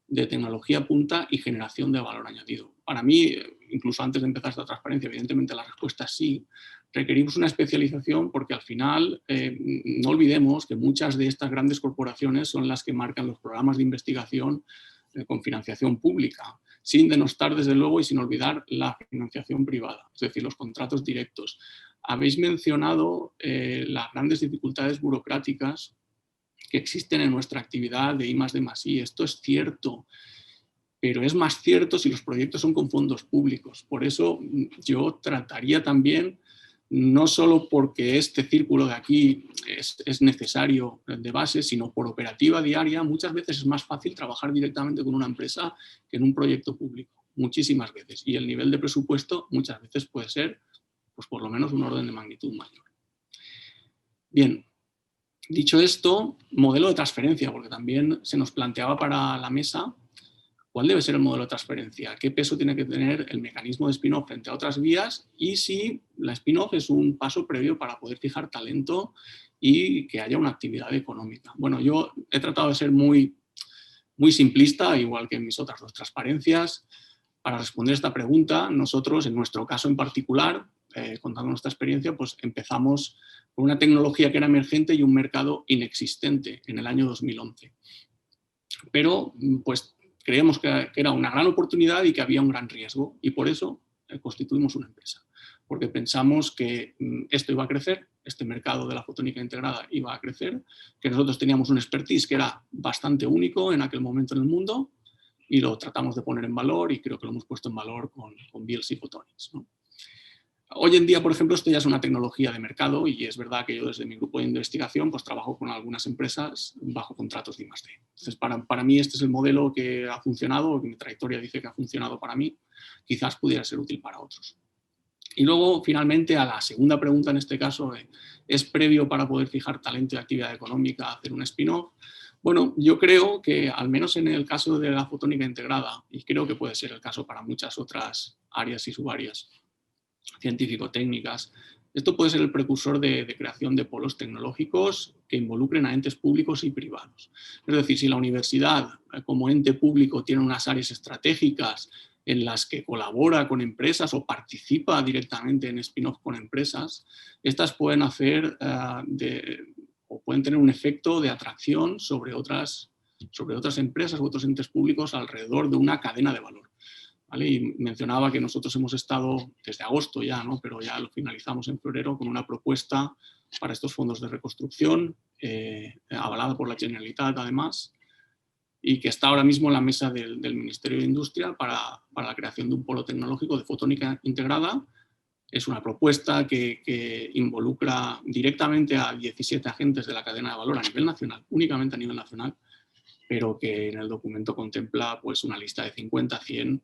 de tecnología punta y generación de valor añadido. Para mí, incluso antes de empezar esta transparencia, evidentemente la respuesta es sí. Requerimos una especialización porque al final no olvidemos que muchas de estas grandes corporaciones son las que marcan los programas de investigación con financiación pública, sin denostar desde luego y sin olvidar la financiación privada, es decir, los contratos directos. Habéis mencionado las grandes dificultades burocráticas que existen en nuestra actividad de I+D+I. Esto es cierto, pero es más cierto si los proyectos son con fondos públicos. Por eso yo trataría también, no solo porque este círculo de aquí es necesario de base, sino por operativa diaria, muchas veces es más fácil trabajar directamente con una empresa que en un proyecto público, muchísimas veces. Y el nivel de presupuesto muchas veces puede ser, pues por lo menos un orden de magnitud mayor. Bien, dicho esto, modelo de transferencia, porque también se nos planteaba para la mesa cuál debe ser el modelo de transferencia, qué peso tiene que tener el mecanismo de spin-off frente a otras vías y si la spin-off es un paso previo para poder fijar talento y que haya una actividad económica. Bueno, yo he tratado de ser muy simplista, igual que en mis otras dos transparencias. Para responder esta pregunta, nosotros, en nuestro caso en particular, contando nuestra experiencia, pues empezamos con una tecnología que era emergente y un mercado inexistente en el año 2011. Pero, pues, creemos que era una gran oportunidad y que había un gran riesgo y por eso constituimos una empresa. Porque pensamos que esto iba a crecer, este mercado de la fotónica integrada iba a crecer, que nosotros teníamos un expertise que era bastante único en aquel momento en el mundo y lo tratamos de poner en valor y creo que lo hemos puesto en valor con VLC Photonics, ¿no? Hoy en día, por ejemplo, esto ya es una tecnología de mercado y es verdad que yo desde mi grupo de investigación pues trabajo con algunas empresas bajo contratos de I+D. Entonces, para mí este es el modelo que ha funcionado, que mi trayectoria dice que ha funcionado para mí, quizás pudiera ser útil para otros. Y luego, finalmente, a la segunda pregunta en este caso, ¿es previo para poder fijar talento y actividad económica hacer un spin-off? Bueno, yo creo que al menos en el caso de la fotónica integrada, y creo que puede ser el caso para muchas otras áreas y subáreas, científico-técnicas. Esto puede ser el precursor de creación de polos tecnológicos que involucren a entes públicos y privados. Es decir, si la universidad como ente público tiene unas áreas estratégicas en las que colabora con empresas o participa directamente en spin-off con empresas, estas pueden hacer o pueden tener un efecto de atracción sobre otras empresas u otros entes públicos alrededor de una cadena de valor. ¿Vale? Y mencionaba que nosotros hemos estado desde agosto ya, ¿no? Pero ya lo finalizamos en febrero con una propuesta para estos fondos de reconstrucción, avalada por la Generalitat además, y que está ahora mismo en la mesa del Ministerio de Industria para la creación de un polo tecnológico de fotónica integrada. Es una propuesta que involucra directamente a 17 agentes de la cadena de valor a nivel nacional, únicamente a nivel nacional, pero que en el documento contempla pues, una lista de 50 a 100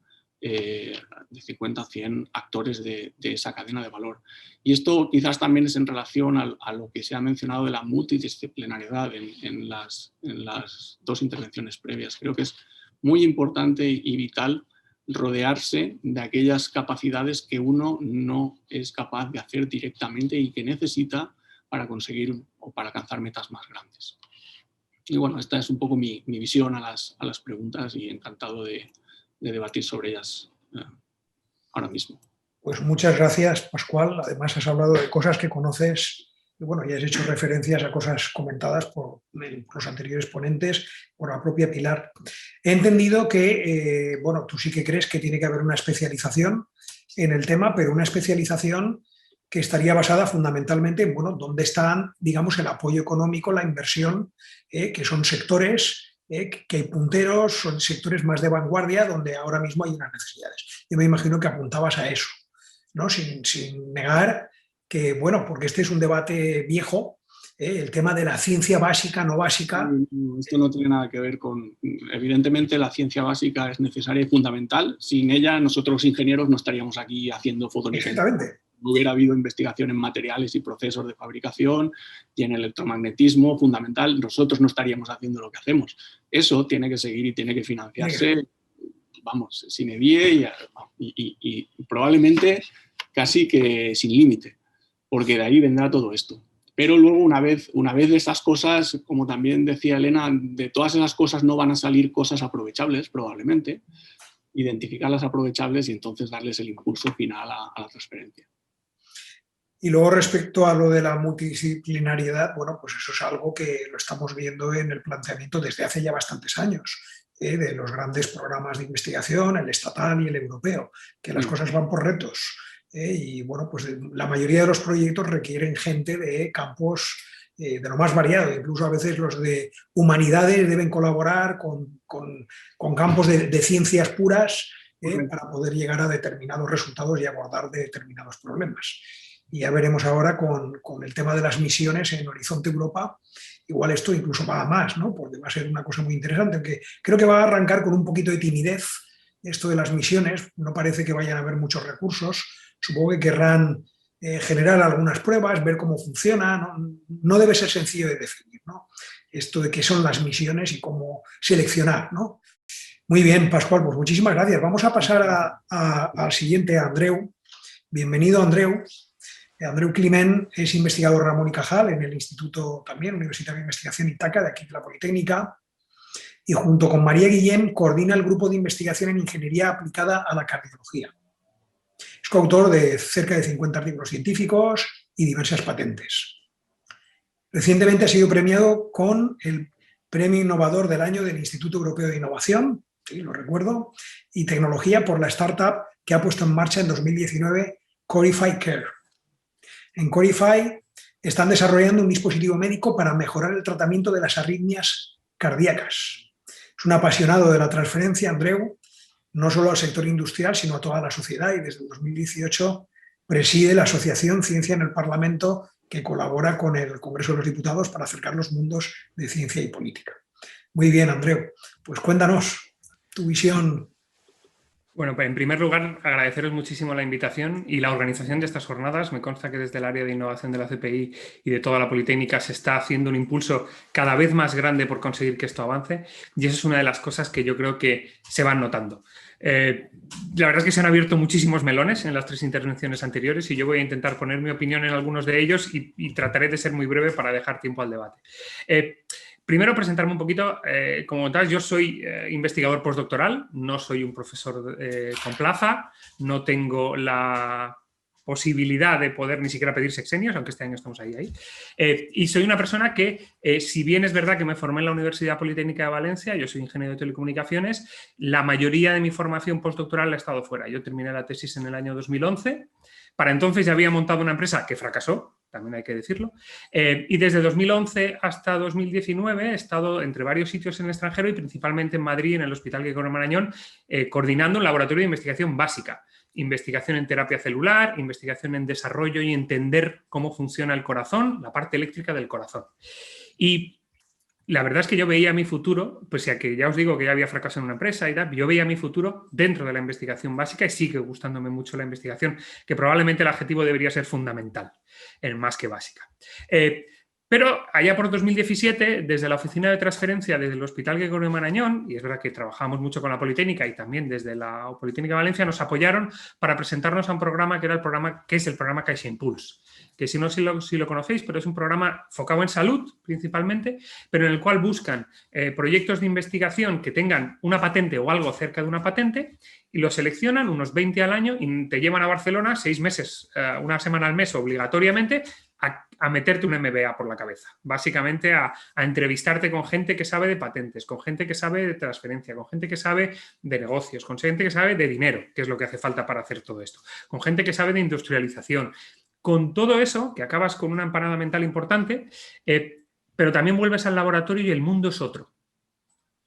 actores de esa cadena de valor. Y esto quizás también es en relación a lo que se ha mencionado de la multidisciplinariedad en las dos intervenciones previas. Creo que es muy importante y vital rodearse de aquellas capacidades que uno no es capaz de hacer directamente y que necesita para conseguir o para alcanzar metas más grandes. Y bueno, esta es un poco mi visión a las preguntas y encantado de debatir sobre ellas ahora mismo. Pues muchas gracias, Pascual. Además has hablado de cosas que conoces y bueno, ya has hecho referencias a cosas comentadas por los anteriores ponentes, por la propia Pilar. He entendido que, bueno, tú sí que crees que tiene que haber una especialización en el tema, pero una especialización que estaría basada fundamentalmente en, bueno, dónde están, digamos, el apoyo económico, la inversión, que son sectores que hay punteros, son sectores más de vanguardia donde ahora mismo hay unas necesidades. Yo me imagino que apuntabas a eso, ¿no? Sin negar que, bueno, porque este es un debate viejo, el tema de la ciencia básica, no básica. Esto no tiene nada que ver con... Evidentemente la ciencia básica es necesaria y fundamental. Sin ella nosotros los ingenieros no estaríamos aquí haciendo fotonica. Exactamente. No hubiera habido investigación en materiales y procesos de fabricación y en electromagnetismo fundamental, nosotros no estaríamos haciendo lo que hacemos. Eso tiene que seguir y tiene que financiarse, vamos, sin die y probablemente casi que sin límite, porque de ahí vendrá todo esto. Pero luego, una vez de estas cosas, como también decía Elena, de todas esas cosas no van a salir cosas aprovechables, probablemente, identificarlas aprovechables y entonces darles el impulso final a la transferencia. Y luego respecto a lo de la multidisciplinariedad, bueno, pues eso es algo que lo estamos viendo en el planteamiento desde hace ya bastantes años, de los grandes programas de investigación, el estatal y el europeo, que las cosas van por retos. Y bueno, pues la mayoría de los proyectos requieren gente de campos de lo más variado, incluso a veces los de humanidades deben colaborar con campos de ciencias puras para poder llegar a determinados resultados y abordar determinados problemas. Y ya veremos ahora con el tema de las misiones en Horizonte Europa, igual esto incluso va a más, ¿no? Porque va a ser una cosa muy interesante, aunque creo que va a arrancar con un poquito de timidez esto de las misiones, no parece que vayan a haber muchos recursos, supongo que querrán generar algunas pruebas, ver cómo funciona, no debe ser sencillo de definir, ¿no? Esto de qué son las misiones y cómo seleccionar, ¿no? Muy bien, Pascual, pues muchísimas gracias. Vamos a pasar al siguiente, a Andreu. Bienvenido, Andreu. Andreu Climent es investigador Ramón y Cajal en el Instituto también, Universitario de Investigación Itaca, de aquí de la Politécnica, y junto con María Guillén coordina el grupo de investigación en ingeniería aplicada a la cardiología. Es coautor de cerca de 50 artículos científicos y diversas patentes. Recientemente ha sido premiado con el Premio Innovador del Año del Instituto Europeo de Innovación, sí, lo recuerdo, y Tecnología por la startup que ha puesto en marcha en 2019 Corify Care. En Corify están desarrollando un dispositivo médico para mejorar el tratamiento de las arritmias cardíacas. Es un apasionado de la transferencia, Andreu, no solo al sector industrial, sino a toda la sociedad, y desde el 2018 preside la Asociación Ciencia en el Parlamento, que colabora con el Congreso de los Diputados para acercar los mundos de ciencia y política. Muy bien, Andreu, pues cuéntanos tu visión. Bueno, pues en primer lugar, agradeceros muchísimo la invitación y la organización de estas jornadas. Me consta que desde el área de innovación de la CPI y de toda la Politécnica se está haciendo un impulso cada vez más grande por conseguir que esto avance, y eso es una de las cosas que yo creo que se van notando. La verdad es que se han abierto muchísimos melones en las tres intervenciones anteriores y yo voy a intentar poner mi opinión en algunos de ellos y trataré de ser muy breve para dejar tiempo al debate. Primero, presentarme un poquito. Como tal, yo soy investigador postdoctoral, no soy un profesor con plaza, no tengo la posibilidad de poder ni siquiera pedir sexenios, aunque este año estamos ahí. Y soy una persona que, si bien es verdad que me formé en la Universidad Politécnica de Valencia, yo soy ingeniero de telecomunicaciones, la mayoría de mi formación postdoctoral ha estado fuera. Yo terminé la tesis en el año 2011. Para entonces ya había montado una empresa que fracasó, también hay que decirlo. Y desde 2011 hasta 2019 he estado entre varios sitios en el extranjero y principalmente en Madrid, en el Hospital Gregorio Marañón, coordinando un laboratorio de investigación básica. Investigación en terapia celular, investigación en desarrollo y entender cómo funciona el corazón, la parte eléctrica del corazón. Y la verdad es que yo veía mi futuro, pues ya que ya os digo que ya había fracasado en una empresa y tal, yo veía mi futuro dentro de la investigación básica y sigue gustándome mucho la investigación, que probablemente el adjetivo debería ser fundamental, más que básica. Pero allá por 2017, desde la oficina de transferencia, desde el Hospital Gregorio Marañón, y es verdad que trabajamos mucho con la Politécnica y también desde la Politécnica de Valencia, nos apoyaron para presentarnos a un programa que era el programa, que es el programa Caixa Impulse, que si lo conocéis, pero es un programa enfocado en salud principalmente, pero en el cual buscan proyectos de investigación que tengan una patente o algo cerca de una patente y los seleccionan, unos 20 al año, y te llevan a Barcelona 6 meses, una semana al mes obligatoriamente, a meterte un MBA por la cabeza. Básicamente a entrevistarte con gente que sabe de patentes, con gente que sabe de transferencia, con gente que sabe de negocios, con gente que sabe de dinero, que es lo que hace falta para hacer todo esto, con gente que sabe de industrialización. Con todo eso, que acabas con una empanada mental importante, pero también vuelves al laboratorio y el mundo es otro,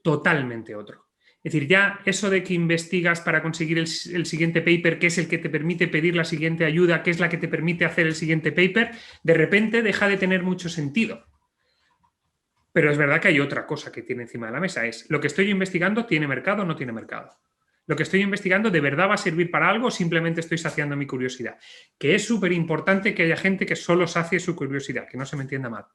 totalmente otro. Es decir, ya eso de que investigas para conseguir el siguiente paper, que es el que te permite pedir la siguiente ayuda, que es la que te permite hacer el siguiente paper, de repente deja de tener mucho sentido. Pero es verdad que hay otra cosa que tiene encima de la mesa, es lo que estoy investigando, ¿tiene mercado o no tiene mercado? Lo que estoy investigando de verdad va a servir para algo o simplemente estoy saciando mi curiosidad. Que es súper importante que haya gente que solo sacie su curiosidad, que no se me entienda mal.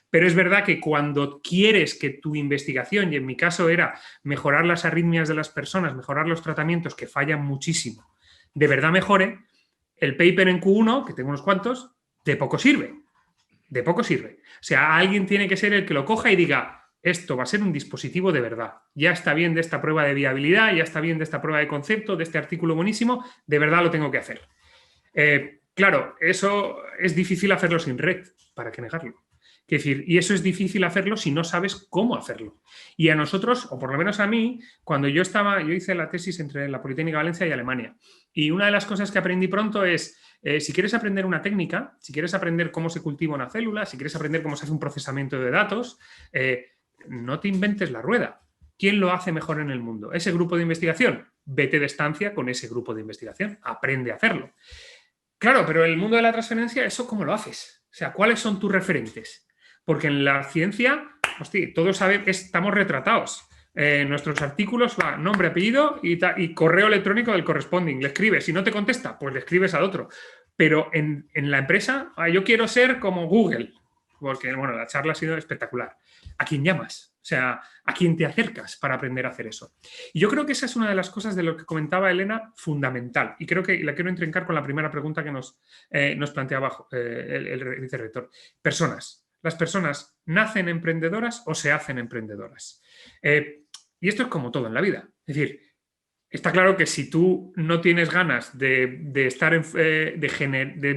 Pero es verdad que cuando quieres que tu investigación, y en mi caso era mejorar las arritmias de las personas, mejorar los tratamientos que fallan muchísimo, de verdad mejore, el paper en Q1, que tengo unos cuantos, de poco sirve. De poco sirve. O sea, alguien tiene que ser el que lo coja y diga, esto va a ser un dispositivo de verdad. Ya está bien de esta prueba de viabilidad, ya está bien de esta prueba de concepto, de este artículo buenísimo, de verdad lo tengo que hacer. Claro, eso es difícil hacerlo sin red, ¿para qué negarlo? Es decir, y eso es difícil hacerlo si no sabes cómo hacerlo. Y a nosotros, o por lo menos a mí, cuando yo hice la tesis entre la Politécnica de Valencia y Alemania. Y una de las cosas que aprendí pronto es, si quieres aprender una técnica, si quieres aprender cómo se cultiva una célula, si quieres aprender cómo se hace un procesamiento de datos, no te inventes la rueda. ¿Quién lo hace mejor en el mundo? ¿Ese grupo de investigación? Vete de estancia con ese grupo de investigación. Aprende a hacerlo. Claro, pero en el mundo de la transferencia, ¿eso cómo lo haces? O sea, ¿cuáles son tus referentes? Porque en la ciencia, hostia, todos sabemos, estamos retratados. Nuestros artículos va nombre, apellido y correo electrónico del corresponding. Le escribes, si no te contesta, pues le escribes al otro. Pero en la empresa, yo quiero ser como Google, porque bueno, la charla ha sido espectacular. ¿A quién llamas? O sea, ¿a quién te acercas para aprender a hacer eso? Y yo creo que esa es una de las cosas de lo que comentaba Elena, fundamental. Y creo que la quiero entroncar con la primera pregunta que nos planteaba el vicerrector. Personas. ¿Las personas nacen emprendedoras o se hacen emprendedoras? Y esto es como todo en la vida. Es decir, está claro que si tú no tienes ganas de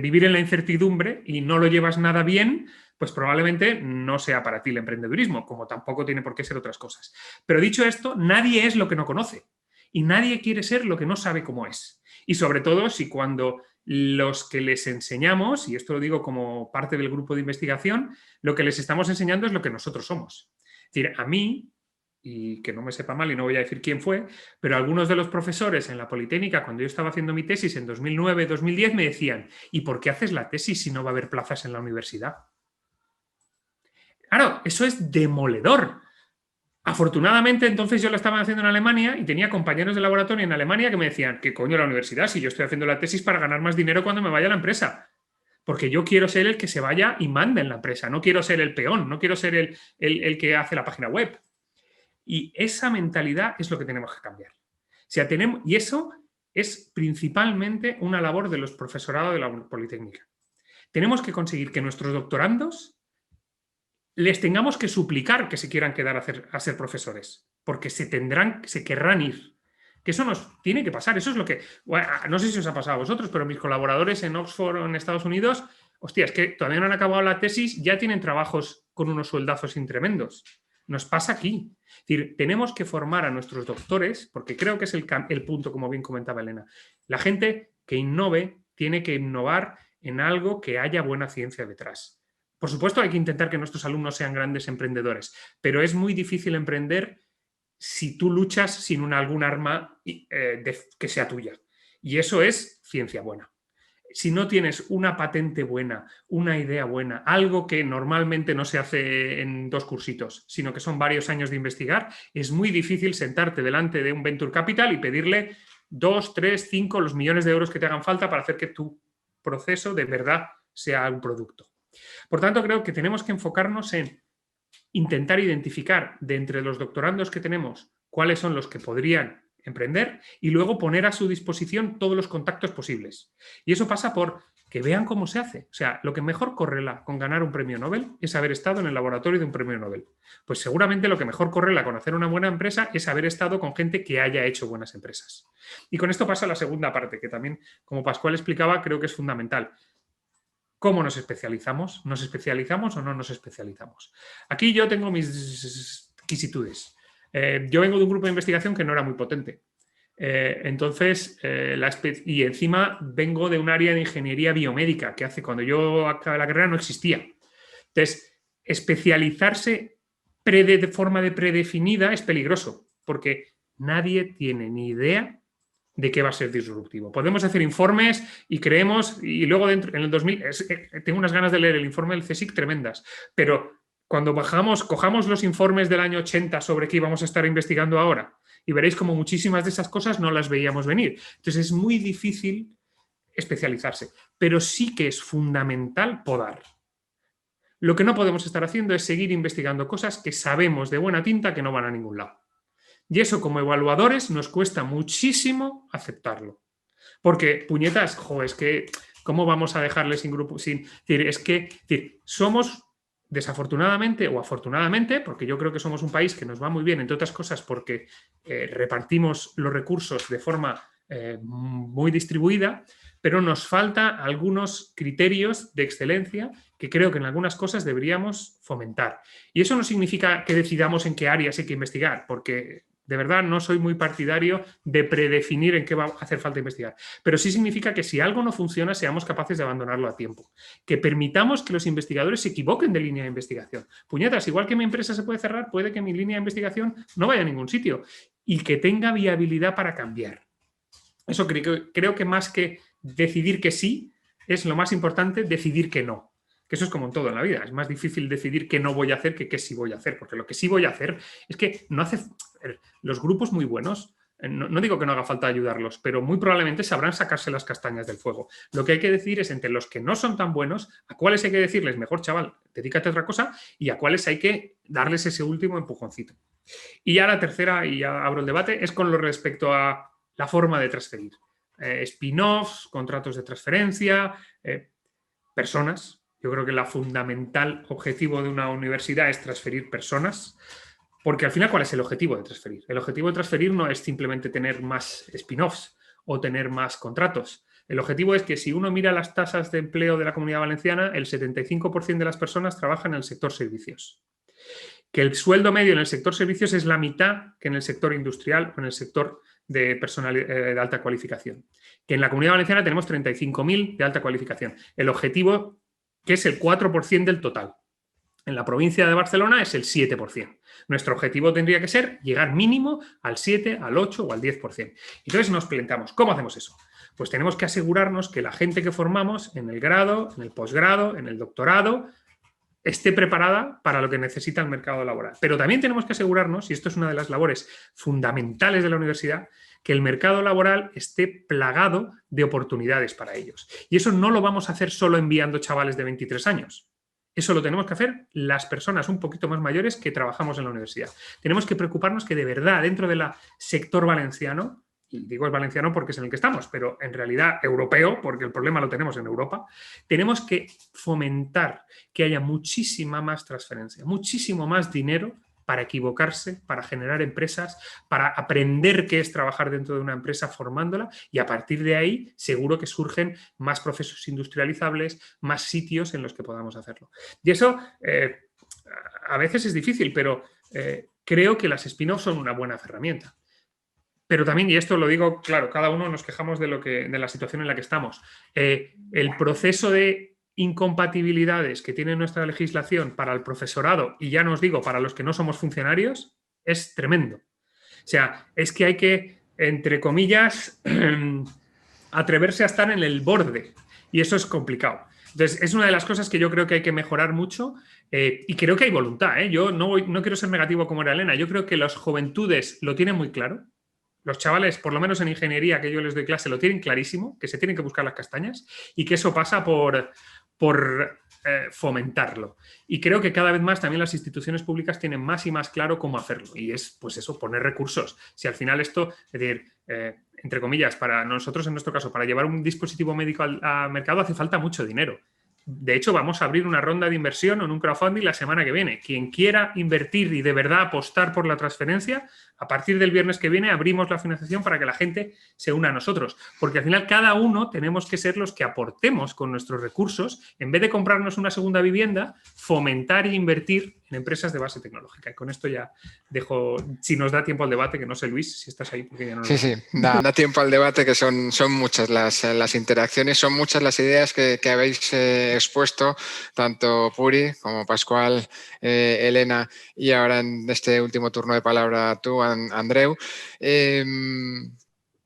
vivir en la incertidumbre y no lo llevas nada bien, pues probablemente no sea para ti el emprendedurismo, como tampoco tiene por qué ser otras cosas. Pero dicho esto, nadie es lo que no conoce y nadie quiere ser lo que no sabe cómo es. Y sobre todo si cuando los que les enseñamos, y esto lo digo como parte del grupo de investigación, lo que les estamos enseñando es lo que nosotros somos. Es decir, a mí, y que no me sepa mal y no voy a decir quién fue, pero algunos de los profesores en la Politécnica, cuando yo estaba haciendo mi tesis en 2009, 2010, me decían, ¿y por qué haces la tesis si no va a haber plazas en la universidad? Claro, eso es demoledor. Afortunadamente, entonces yo lo estaba haciendo en Alemania y tenía compañeros de laboratorio en Alemania que me decían, ¿qué coño la universidad? Si yo estoy haciendo la tesis para ganar más dinero cuando me vaya a la empresa. Porque yo quiero ser el que se vaya y manda en la empresa. No quiero ser el peón, no quiero ser el que hace la página web. Y esa mentalidad es lo que tenemos que cambiar. O sea, y eso es principalmente una labor de los profesorados de la Politécnica. Tenemos que conseguir que nuestros doctorandos les tengamos que suplicar que se quieran quedar a ser profesores, porque se querrán ir. Que eso nos tiene que pasar, eso es lo que... Bueno, no sé si os ha pasado a vosotros, pero mis colaboradores en Oxford o en Estados Unidos, hostia, es que todavía no han acabado la tesis, ya tienen trabajos con unos sueldazos tremendos. Nos pasa aquí. Es decir, tenemos que formar a nuestros doctores, porque creo que es el punto, como bien comentaba Elena. La gente que innove tiene que innovar en algo que haya buena ciencia detrás. Por supuesto, hay que intentar que nuestros alumnos sean grandes emprendedores, pero es muy difícil emprender si tú luchas sin algún arma que sea tuya. Y eso es ciencia buena. Si no tienes una patente buena, una idea buena, algo que normalmente no se hace en 2 cursitos, sino que son varios años de investigar, es muy difícil sentarte delante de un venture capital y pedirle 2, 3, 5 los millones de euros que te hagan falta para hacer que tu proceso de verdad sea un producto. Por tanto, creo que tenemos que enfocarnos en intentar identificar de entre los doctorandos que tenemos cuáles son los que podrían emprender y luego poner a su disposición todos los contactos posibles. Y eso pasa por que vean cómo se hace. O sea, lo que mejor correla con ganar un premio Nobel es haber estado en el laboratorio de un premio Nobel. Pues seguramente lo que mejor correla con hacer una buena empresa es haber estado con gente que haya hecho buenas empresas. Y con esto pasa la segunda parte, que también, como Pascual explicaba, creo que es fundamental. ¿Cómo nos especializamos? ¿Nos especializamos o no nos especializamos? Aquí yo tengo mis vicisitudes. Yo vengo de un grupo de investigación que no era muy potente. Y encima vengo de un área de ingeniería biomédica que cuando yo acabé la carrera no existía. Entonces, especializarse de forma predefinida es peligroso porque nadie tiene ni idea de qué va a ser disruptivo. Podemos hacer informes y creemos, y luego en el 2000, tengo unas ganas de leer el informe del CSIC tremendas, pero cuando cojamos los informes del año 80 sobre qué íbamos a estar investigando ahora, y veréis como muchísimas de esas cosas no las veíamos venir. Entonces es muy difícil especializarse, pero sí que es fundamental podar. Lo que no podemos estar haciendo es seguir investigando cosas que sabemos de buena tinta que no van a ningún lado. Y eso como evaluadores nos cuesta muchísimo aceptarlo. Porque, puñetas, es que ¿cómo vamos a dejarle sin grupo? Somos, desafortunadamente o afortunadamente, porque yo creo que somos un país que nos va muy bien, entre otras cosas, porque repartimos los recursos de forma muy distribuida, pero nos falta algunos criterios de excelencia que creo que en algunas cosas deberíamos fomentar. Y eso no significa que decidamos en qué áreas hay que investigar, porque de verdad no soy muy partidario de predefinir en qué va a hacer falta investigar. Pero sí significa que si algo no funciona, seamos capaces de abandonarlo a tiempo. Que permitamos que los investigadores se equivoquen de línea de investigación. Puñetas, igual que mi empresa se puede cerrar, puede que mi línea de investigación no vaya a ningún sitio. Y que tenga viabilidad para cambiar. Eso creo que más que decidir que sí, es lo más importante decidir que no. Que eso es como en todo en la vida. Es más difícil decidir qué no voy a hacer que qué sí voy a hacer. Porque lo que sí voy a hacer es que no hace... Los grupos muy buenos, no digo que no haga falta ayudarlos, pero muy probablemente sabrán sacarse las castañas del fuego. Lo que hay que decidir es entre los que no son tan buenos, a cuáles hay que decirles, mejor chaval, dedícate a otra cosa, y a cuáles hay que darles ese último empujoncito. Y ya la tercera, y ya abro el debate, es con lo respecto a la forma de transferir. Spin-offs, contratos de transferencia, personas. Yo creo que el fundamental objetivo de una universidad es transferir personas, porque al final, ¿cuál es el objetivo de transferir? El objetivo de transferir no es simplemente tener más spin-offs o tener más contratos. El objetivo es que si uno mira las tasas de empleo de la Comunidad Valenciana, el 75% de las personas trabajan en el sector servicios. Que el sueldo medio en el sector servicios es la mitad que en el sector industrial o en el sector de personal de alta cualificación. Que en la Comunidad Valenciana tenemos 35.000 de alta cualificación. El objetivo, que es el 4% del total. En la provincia de Barcelona es el 7%. Nuestro objetivo tendría que ser llegar mínimo al 7, al 8 o al 10%. Entonces nos planteamos, ¿cómo hacemos eso? Pues tenemos que asegurarnos que la gente que formamos en el grado, en el posgrado, en el doctorado, esté preparada para lo que necesita el mercado laboral. Pero también tenemos que asegurarnos, y esto es una de las labores fundamentales de la universidad, que el mercado laboral esté plagado de oportunidades para ellos. Y eso no lo vamos a hacer solo enviando chavales de 23 años. Eso lo tenemos que hacer las personas un poquito más mayores que trabajamos en la universidad. Tenemos que preocuparnos que de verdad dentro del sector valenciano, y digo el valenciano porque es en el que estamos, pero en realidad europeo, porque el problema lo tenemos en Europa, tenemos que fomentar que haya muchísima más transferencia, muchísimo más dinero para equivocarse, para generar empresas, para aprender qué es trabajar dentro de una empresa formándola, y a partir de ahí seguro que surgen más procesos industrializables, más sitios en los que podamos hacerlo. Y eso a veces es difícil, pero creo que las spin-offs son una buena herramienta. Pero también, y esto lo digo, claro, cada uno nos quejamos de la situación en la que estamos. El proceso de incompatibilidades que tiene nuestra legislación para el profesorado, y ya no os digo para los que no somos funcionarios, es tremendo. O sea, es que hay que, entre comillas, atreverse a estar en el borde. Y eso es complicado. Entonces, es una de las cosas que yo creo que hay que mejorar mucho y creo que hay voluntad. Yo no quiero ser negativo como era Elena. Yo creo que las juventudes lo tienen muy claro. Los chavales, por lo menos en ingeniería que yo les doy clase, lo tienen clarísimo, que se tienen que buscar las castañas y que eso pasa por fomentarlo. Y creo que cada vez más también las instituciones públicas tienen más y más claro cómo hacerlo. Y es, pues eso, poner recursos. Si al final esto, es decir, entre comillas, para nosotros en nuestro caso, para llevar un dispositivo médico al mercado hace falta mucho dinero. De hecho, vamos a abrir una ronda de inversión en un crowdfunding la semana que viene. Quien quiera invertir y de verdad apostar por la transferencia, a partir del viernes que viene abrimos la financiación para que la gente se una a nosotros. Porque al final cada uno tenemos que ser los que aportemos con nuestros recursos, en vez de comprarnos una segunda vivienda, fomentar e invertir en empresas de base tecnológica. Y con esto ya dejo, si nos da tiempo al debate, que no sé, Luis, si estás ahí. Porque ya no Sí, da tiempo al debate, que son muchas las interacciones, son muchas las ideas que habéis expuesto, tanto Puri como Pascual, Elena y ahora en este último turno de palabra tú, Andreu.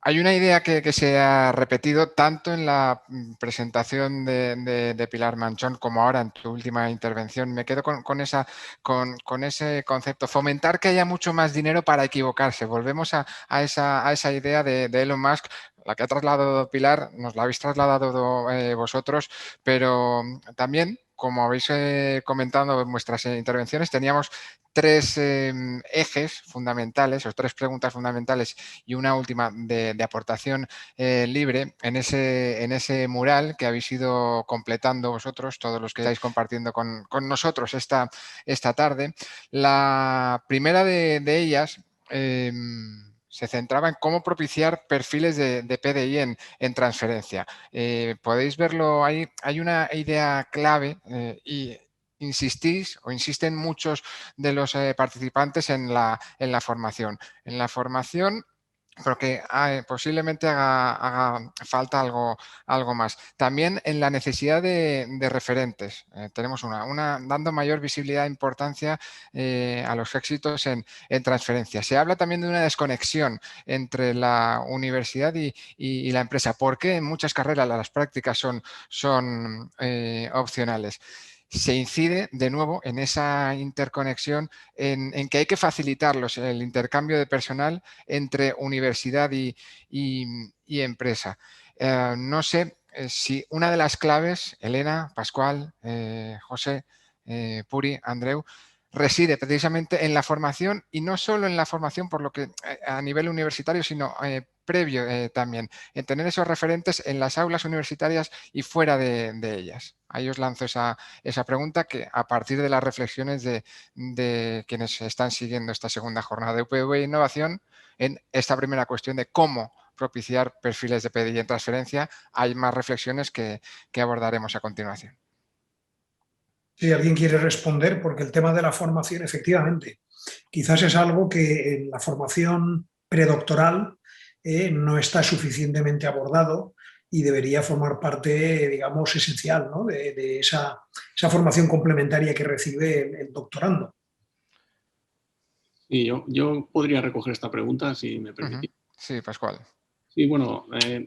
Hay una idea que se ha repetido tanto en la presentación de Pilar Manchón como ahora en tu última intervención. Me quedo con ese concepto, fomentar que haya mucho más dinero para equivocarse. Volvemos a esa idea de Elon Musk, la que ha trasladado Pilar, nos la habéis trasladado vosotros, pero también, como habéis comentado en vuestras intervenciones, teníamos tres ejes fundamentales o tres preguntas fundamentales y una última de aportación libre en ese mural que habéis ido completando vosotros, todos los que estáis compartiendo con nosotros esta tarde. La primera de ellas se centraba en cómo propiciar perfiles de PDI en transferencia. Podéis verlo ahí. Hay una idea clave y insisten muchos de los participantes en la formación. En la formación, porque posiblemente haga falta algo más. También en la necesidad de referentes. Tenemos una dando mayor visibilidad e importancia a los éxitos en transferencia. Se habla también de una desconexión entre la universidad y la empresa. ¿Por qué en muchas carreras las prácticas son opcionales? Se incide de nuevo en esa interconexión, en que hay que facilitar el intercambio de personal entre universidad y empresa. No sé si una de las claves, Elena, Pascual, José, Puri, Andreu, reside precisamente en la formación, y no solo en la formación por lo que a nivel universitario, sino previo también, en tener esos referentes en las aulas universitarias y fuera de ellas. Ahí os lanzo esa pregunta, que a partir de las reflexiones de quienes están siguiendo esta segunda jornada de UPV Innovación, en esta primera cuestión de cómo propiciar perfiles de PDI en transferencia, hay más reflexiones que abordaremos a continuación. Si alguien quiere responder, porque el tema de la formación, efectivamente, quizás es algo que en la formación predoctoral no está suficientemente abordado y debería formar parte, digamos, esencial, ¿no?, de esa formación complementaria que recibe el doctorando. Y yo podría recoger esta pregunta, si me permitís. Sí, Pascual. Sí, bueno,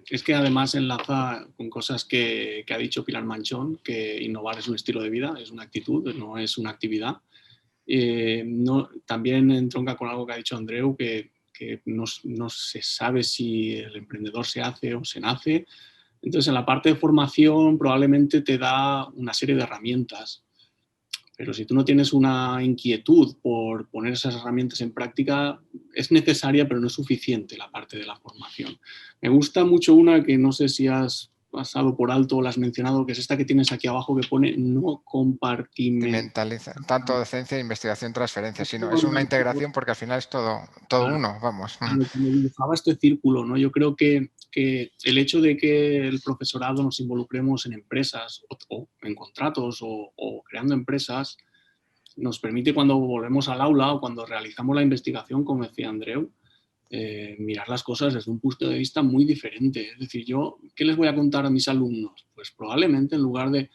es que además enlaza con cosas que ha dicho Pilar Manchón, que innovar es un estilo de vida, es una actitud, no es una actividad. También entronca con algo que ha dicho Andreu, que no se sabe si el emprendedor se hace o se nace. Entonces, en la parte de formación probablemente te da una serie de herramientas, pero si tú no tienes una inquietud por poner esas herramientas en práctica, es necesaria, pero no es suficiente la parte de la formación. Me gusta mucho una que no sé si has pasado por alto o la has mencionado, que es esta que tienes aquí abajo, que pone no compartimentaliza. Tanto docencia, investigación, transferencia, sino es una integración, porque al final es todo uno, vamos. Cuando dibujaba este círculo, ¿no? Yo creo que el hecho de que el profesorado nos involucremos en empresas o en contratos o creando empresas nos permite, cuando volvemos al aula o cuando realizamos la investigación, como decía Andreu, mirar las cosas desde un punto de vista muy diferente. Es decir, yo, ¿qué les voy a contar a mis alumnos? Pues probablemente en lugar de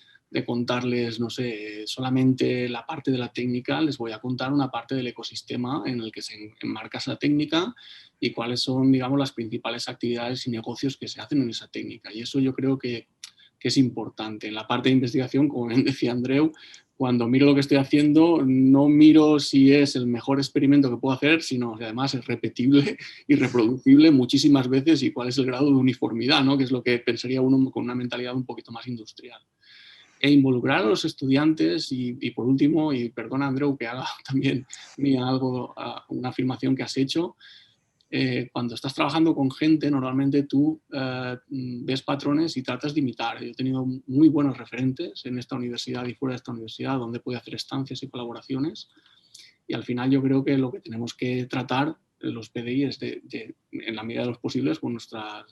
contarles, no sé, solamente la parte de la técnica, les voy a contar una parte del ecosistema en el que se enmarca esa técnica y cuáles son, digamos, las principales actividades y negocios que se hacen en esa técnica. Y eso yo creo que es importante. En la parte de investigación, como bien decía Andreu, cuando miro lo que estoy haciendo, no miro si es el mejor experimento que puedo hacer, sino que además es repetible y reproducible muchísimas veces y cuál es el grado de uniformidad, ¿no? Que es lo que pensaría uno con una mentalidad un poquito más industrial. E involucrar a los estudiantes y por último, y perdona Andreu que haga también una afirmación que has hecho, cuando estás trabajando con gente, normalmente tú ves patrones y tratas de imitar. Yo he tenido muy buenos referentes en esta universidad y fuera de esta universidad, donde puedo hacer estancias y colaboraciones. Y al final yo creo que lo que tenemos que tratar los PDI es en la medida de los posibles, con nuestras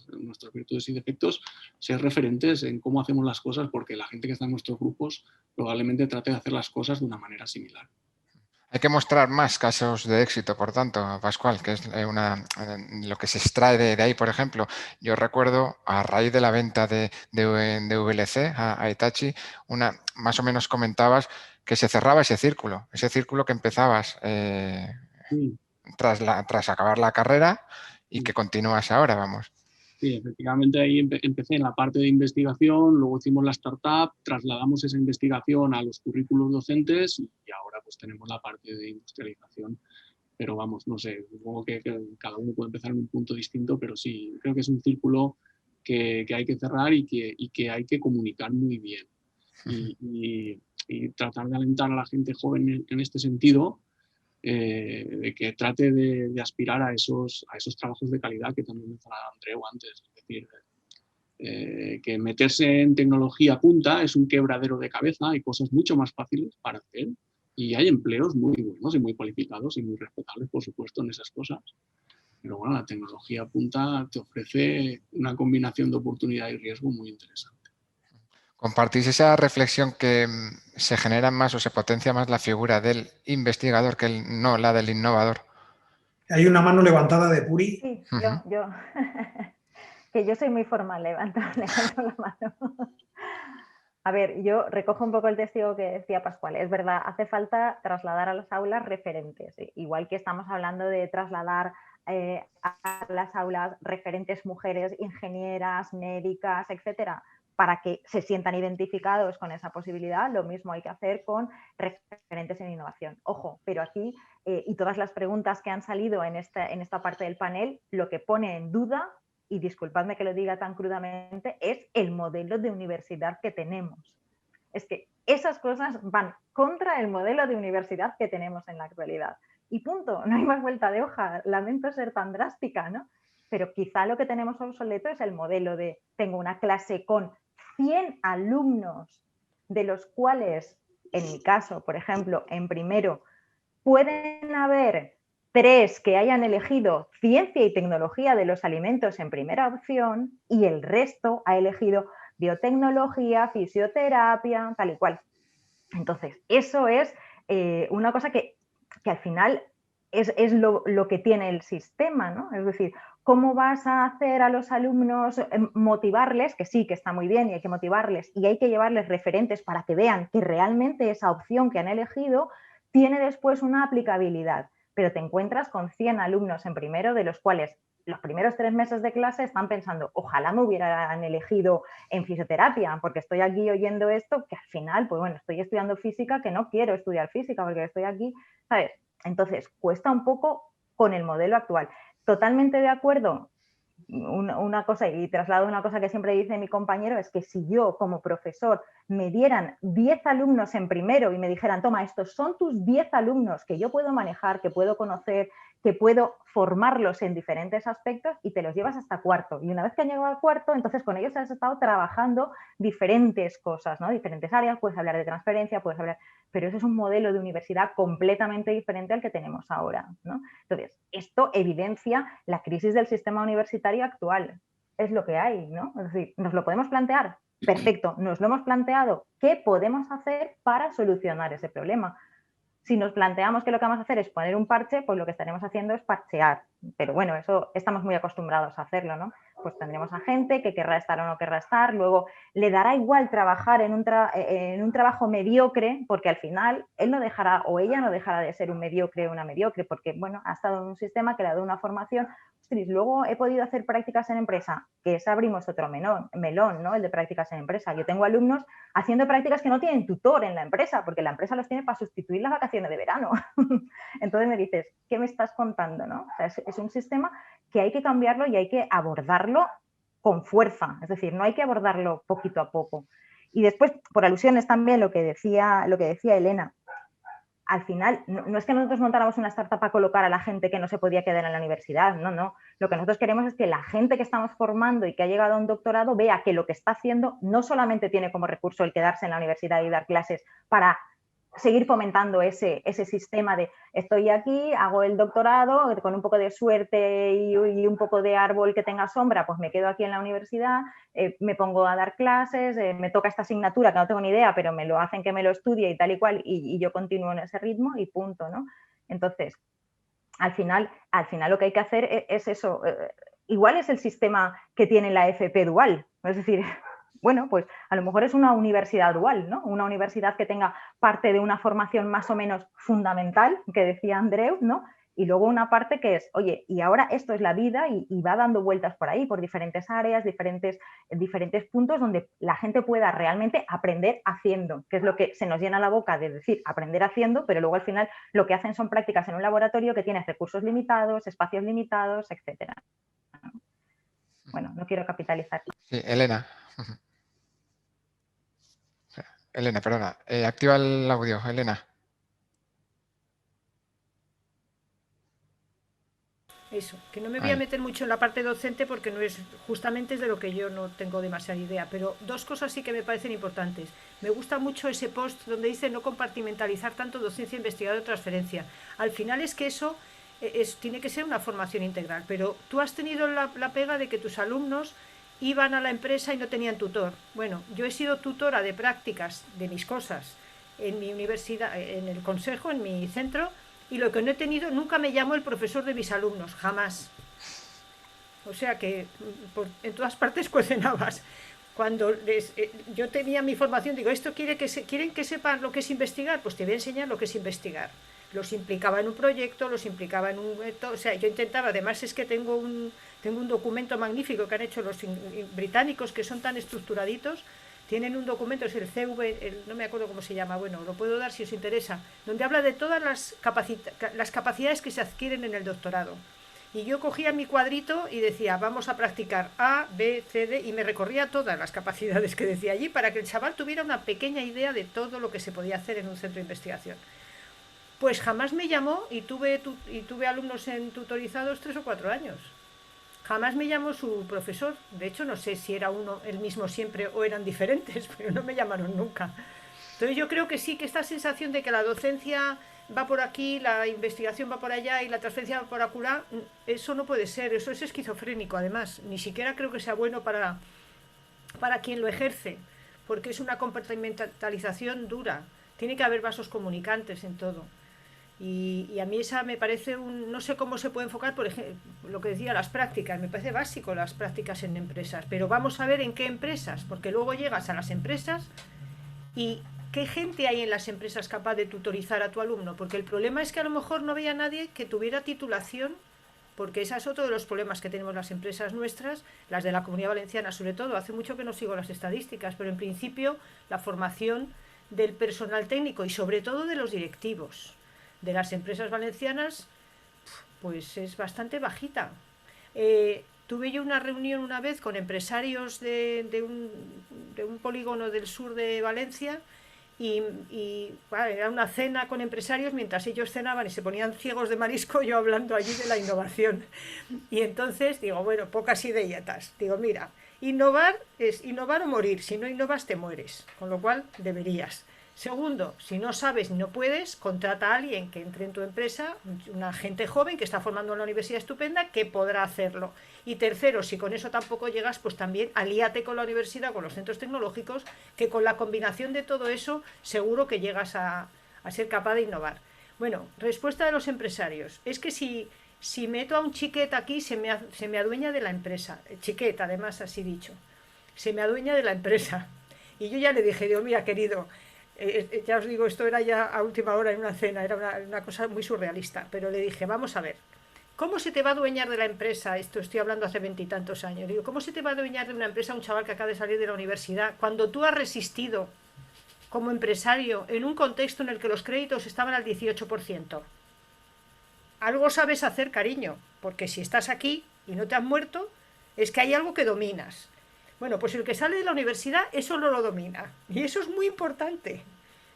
virtudes y defectos, ser referentes en cómo hacemos las cosas, porque la gente que está en nuestros grupos probablemente trate de hacer las cosas de una manera similar. Hay que mostrar más casos de éxito, por tanto, Pascual, que es lo que se extrae de ahí, por ejemplo. Yo recuerdo, a raíz de la venta de VLC a Hitachi, más o menos comentabas que se cerraba ese círculo que empezabas tras acabar la carrera y que continúas ahora, vamos. Sí, efectivamente ahí empecé en la parte de investigación, luego hicimos la startup, trasladamos esa investigación a los currículos docentes y ahora pues tenemos la parte de industrialización. Pero vamos, no sé, supongo que cada uno puede empezar en un punto distinto, pero sí, creo que es un círculo que hay que cerrar y que hay que comunicar muy bien. Y tratar de alentar a la gente joven en este sentido, de que trate de aspirar a esos trabajos de calidad que también mencionaba Andreu antes. Es decir, que meterse en tecnología punta es un quebradero de cabeza, hay cosas mucho más fáciles para hacer y hay empleos muy buenos y muy cualificados y muy respetables, por supuesto, en esas cosas. Pero bueno, la tecnología punta te ofrece una combinación de oportunidad y riesgo muy interesante. ¿Compartís esa reflexión que se genera más o se potencia más la figura del investigador que no la del innovador? Hay una mano levantada de Puri. Sí, yo. Que yo soy muy formal, levanto la mano. A ver, yo recojo un poco el testigo que decía Pascual. Es verdad, hace falta trasladar a las aulas referentes. Igual que estamos hablando de trasladar a las aulas referentes mujeres, ingenieras, médicas, etcétera, para que se sientan identificados con esa posibilidad, lo mismo hay que hacer con referentes en innovación. Ojo, pero aquí, y todas las preguntas que han salido en esta parte del panel, lo que pone en duda, y disculpadme que lo diga tan crudamente, es el modelo de universidad que tenemos. Es que esas cosas van contra el modelo de universidad que tenemos en la actualidad. Y punto, no hay más vuelta de hoja. Lamento ser tan drástica, ¿no? Pero quizá lo que tenemos obsoleto es el modelo de tengo una clase con 100 alumnos, de los cuales, en mi caso, por ejemplo, en primero, pueden haber 3 que hayan elegido ciencia y tecnología de los alimentos en primera opción y el resto ha elegido biotecnología, fisioterapia, tal y cual. Entonces, eso es una cosa que al final es lo que tiene el sistema, ¿no? Es decir, ¿cómo vas a hacer a los alumnos motivarles? Que sí, que está muy bien y hay que motivarles y hay que llevarles referentes para que vean que realmente esa opción que han elegido tiene después una aplicabilidad. Pero te encuentras con 100 alumnos en primero, de los cuales los primeros 3 meses de clase están pensando, ojalá me hubieran elegido en fisioterapia, porque estoy aquí oyendo esto, que al final, pues bueno, estoy estudiando física, que no quiero estudiar física, porque estoy aquí, ¿sabes? Entonces, cuesta un poco con el modelo actual. Totalmente de acuerdo. Una cosa, y traslado una cosa que siempre dice mi compañero, es que si yo como profesor me dieran 10 alumnos en primero y me dijeran, toma, estos son tus 10 alumnos que yo puedo manejar, que puedo conocer, que puedo formarlos en diferentes aspectos y te los llevas hasta cuarto. Y una vez que han llegado al cuarto, entonces con ellos has estado trabajando diferentes cosas, ¿no? Diferentes áreas, puedes hablar de transferencia, puedes hablar... Pero eso es un modelo de universidad completamente diferente al que tenemos ahora, ¿no? Entonces, esto evidencia la crisis del sistema universitario actual. Es lo que hay, ¿no? Es decir, ¿nos lo podemos plantear? Perfecto, nos lo hemos planteado. ¿Qué podemos hacer para solucionar ese problema? Si nos planteamos que lo que vamos a hacer es poner un parche, pues lo que estaremos haciendo es parchear. Pero bueno, eso estamos muy acostumbrados a hacerlo, ¿no? Pues tendremos a gente que querrá estar o no querrá estar, luego le dará igual trabajar en un trabajo mediocre, porque al final él no dejará o ella no dejará de ser un mediocre o una mediocre, porque bueno, ha estado en un sistema que le ha dado una formación. Luego he podido hacer prácticas en empresa, que es abrimos otro melón, ¿no? El de prácticas en empresa. Yo tengo alumnos haciendo prácticas que no tienen tutor en la empresa, porque la empresa los tiene para sustituir las vacaciones de verano. Entonces me dices, ¿qué me estás contando, no? O sea, es un sistema que hay que cambiarlo y hay que abordarlo con fuerza, es decir, no hay que abordarlo poquito a poco. Y después, por alusiones también, lo que decía Elena, al final, no es que nosotros montáramos una startup para colocar a la gente que no se podía quedar en la universidad, no. Lo que nosotros queremos es que la gente que estamos formando y que ha llegado a un doctorado vea que lo que está haciendo no solamente tiene como recurso el quedarse en la universidad y dar clases para seguir fomentando ese sistema de estoy aquí, hago el doctorado, con un poco de suerte y un poco de árbol que tenga sombra, pues me quedo aquí en la universidad, me pongo a dar clases, me toca esta asignatura que no tengo ni idea, pero me lo hacen que me lo estudie y tal y cual, y yo continúo en ese ritmo y punto, ¿no? Entonces, al final lo que hay que hacer es eso. Igual es el sistema que tiene la FP dual, es decir, bueno, pues a lo mejor es una universidad dual, ¿no? Una universidad que tenga parte de una formación más o menos fundamental, que decía Andreu, ¿no? Y luego una parte que es, oye, y ahora esto es la vida y va dando vueltas por ahí, por diferentes áreas, diferentes puntos donde la gente pueda realmente aprender haciendo, que es lo que se nos llena la boca de decir aprender haciendo, pero luego al final lo que hacen son prácticas en un laboratorio que tiene recursos limitados, espacios limitados, etcétera. Bueno, no quiero capitalizar. Sí, Elena. Elena, perdona. Activa el audio, Elena. Eso, que no me voy a meter mucho en la parte docente porque no es justamente es de lo que yo no tengo demasiada idea, pero dos cosas sí que me parecen importantes. Me gusta mucho ese post donde dice no compartimentalizar tanto docencia, investigador y transferencia. Al final es que eso tiene que ser una formación integral, pero tú has tenido la pega de que tus alumnos iban a la empresa y no tenían tutor. Bueno, yo he sido tutora de prácticas de mis cosas en mi universidad, en el consejo, en mi centro, y lo que no he tenido, nunca me llamó el profesor de mis alumnos, jamás. O sea que en todas partes cuecen habas. Cuando yo tenía mi formación, digo, ¿esto quieren que sepan lo que es investigar? Pues te voy a enseñar lo que es investigar. Los implicaba en un proyecto, los implicaba en un... O sea, yo intentaba, además es que tengo un documento magnífico que han hecho los británicos, que son tan estructuraditos. Tienen un documento, es el CV, no me acuerdo cómo se llama, bueno, lo puedo dar si os interesa, donde habla de todas las capacidades que se adquieren en el doctorado. Y yo cogía mi cuadrito y decía, vamos a practicar A, B, C, D, y me recorría todas las capacidades que decía allí para que el chaval tuviera una pequeña idea de todo lo que se podía hacer en un centro de investigación. Pues jamás me llamó y tuve alumnos tutorizados 3 o 4 años. Jamás me llamó su profesor. De hecho, no sé si era uno el mismo siempre o eran diferentes, pero no me llamaron nunca. Entonces yo creo que sí, que esta sensación de que la docencia va por aquí, la investigación va por allá y la transferencia va por acullá, eso no puede ser, eso es esquizofrénico además. Ni siquiera creo que sea bueno para quien lo ejerce, porque es una compartimentalización dura. Tiene que haber vasos comunicantes en todo. Y a mí esa me parece no sé cómo se puede enfocar, por ejemplo, lo que decía, las prácticas, me parece básico las prácticas en empresas, pero vamos a ver en qué empresas, porque luego llegas a las empresas y qué gente hay en las empresas capaz de tutorizar a tu alumno, porque el problema es que a lo mejor no había nadie que tuviera titulación, porque ese es otro de los problemas que tenemos las empresas nuestras, las de la Comunidad Valenciana sobre todo. Hace mucho que no sigo las estadísticas, pero en principio la formación del personal técnico y sobre todo de los directivos de las empresas valencianas, pues es bastante bajita. Tuve yo una reunión una vez con empresarios de un polígono del sur de Valencia y bueno, era una cena con empresarios, mientras ellos cenaban y se ponían ciegos de marisco, yo hablando allí de la innovación. Y entonces digo, bueno, pocas ideas. Digo, mira, innovar es innovar o morir, si no innovas te mueres, con lo cual deberías. Segundo, si no sabes ni no puedes, contrata a alguien que entre en tu empresa, una gente joven que está formando en la universidad estupenda, que podrá hacerlo. Y tercero, si con eso tampoco llegas, pues también alíate con la universidad, con los centros tecnológicos, que con la combinación de todo eso seguro que llegas a ser capaz de innovar. Bueno, respuesta de los empresarios. Es que si meto a un chiquet aquí, se me adueña de la empresa. Chiquet, además, así dicho. Se me adueña de la empresa. Y yo ya le dije, digo, mira, querido, ya os digo, esto era ya a última hora en una cena, era una cosa muy surrealista, pero le dije, vamos a ver, ¿cómo se te va a adueñar de la empresa? Esto estoy hablando hace 20 y tantos años. Digo, ¿cómo se te va a adueñar de una empresa un chaval que acaba de salir de la universidad cuando tú has resistido como empresario en un contexto en el que los créditos estaban al 18%? Algo sabes hacer, cariño, porque si estás aquí y no te has muerto, es que hay algo que dominas. Bueno, pues el que sale de la universidad eso no lo domina, y eso es muy importante.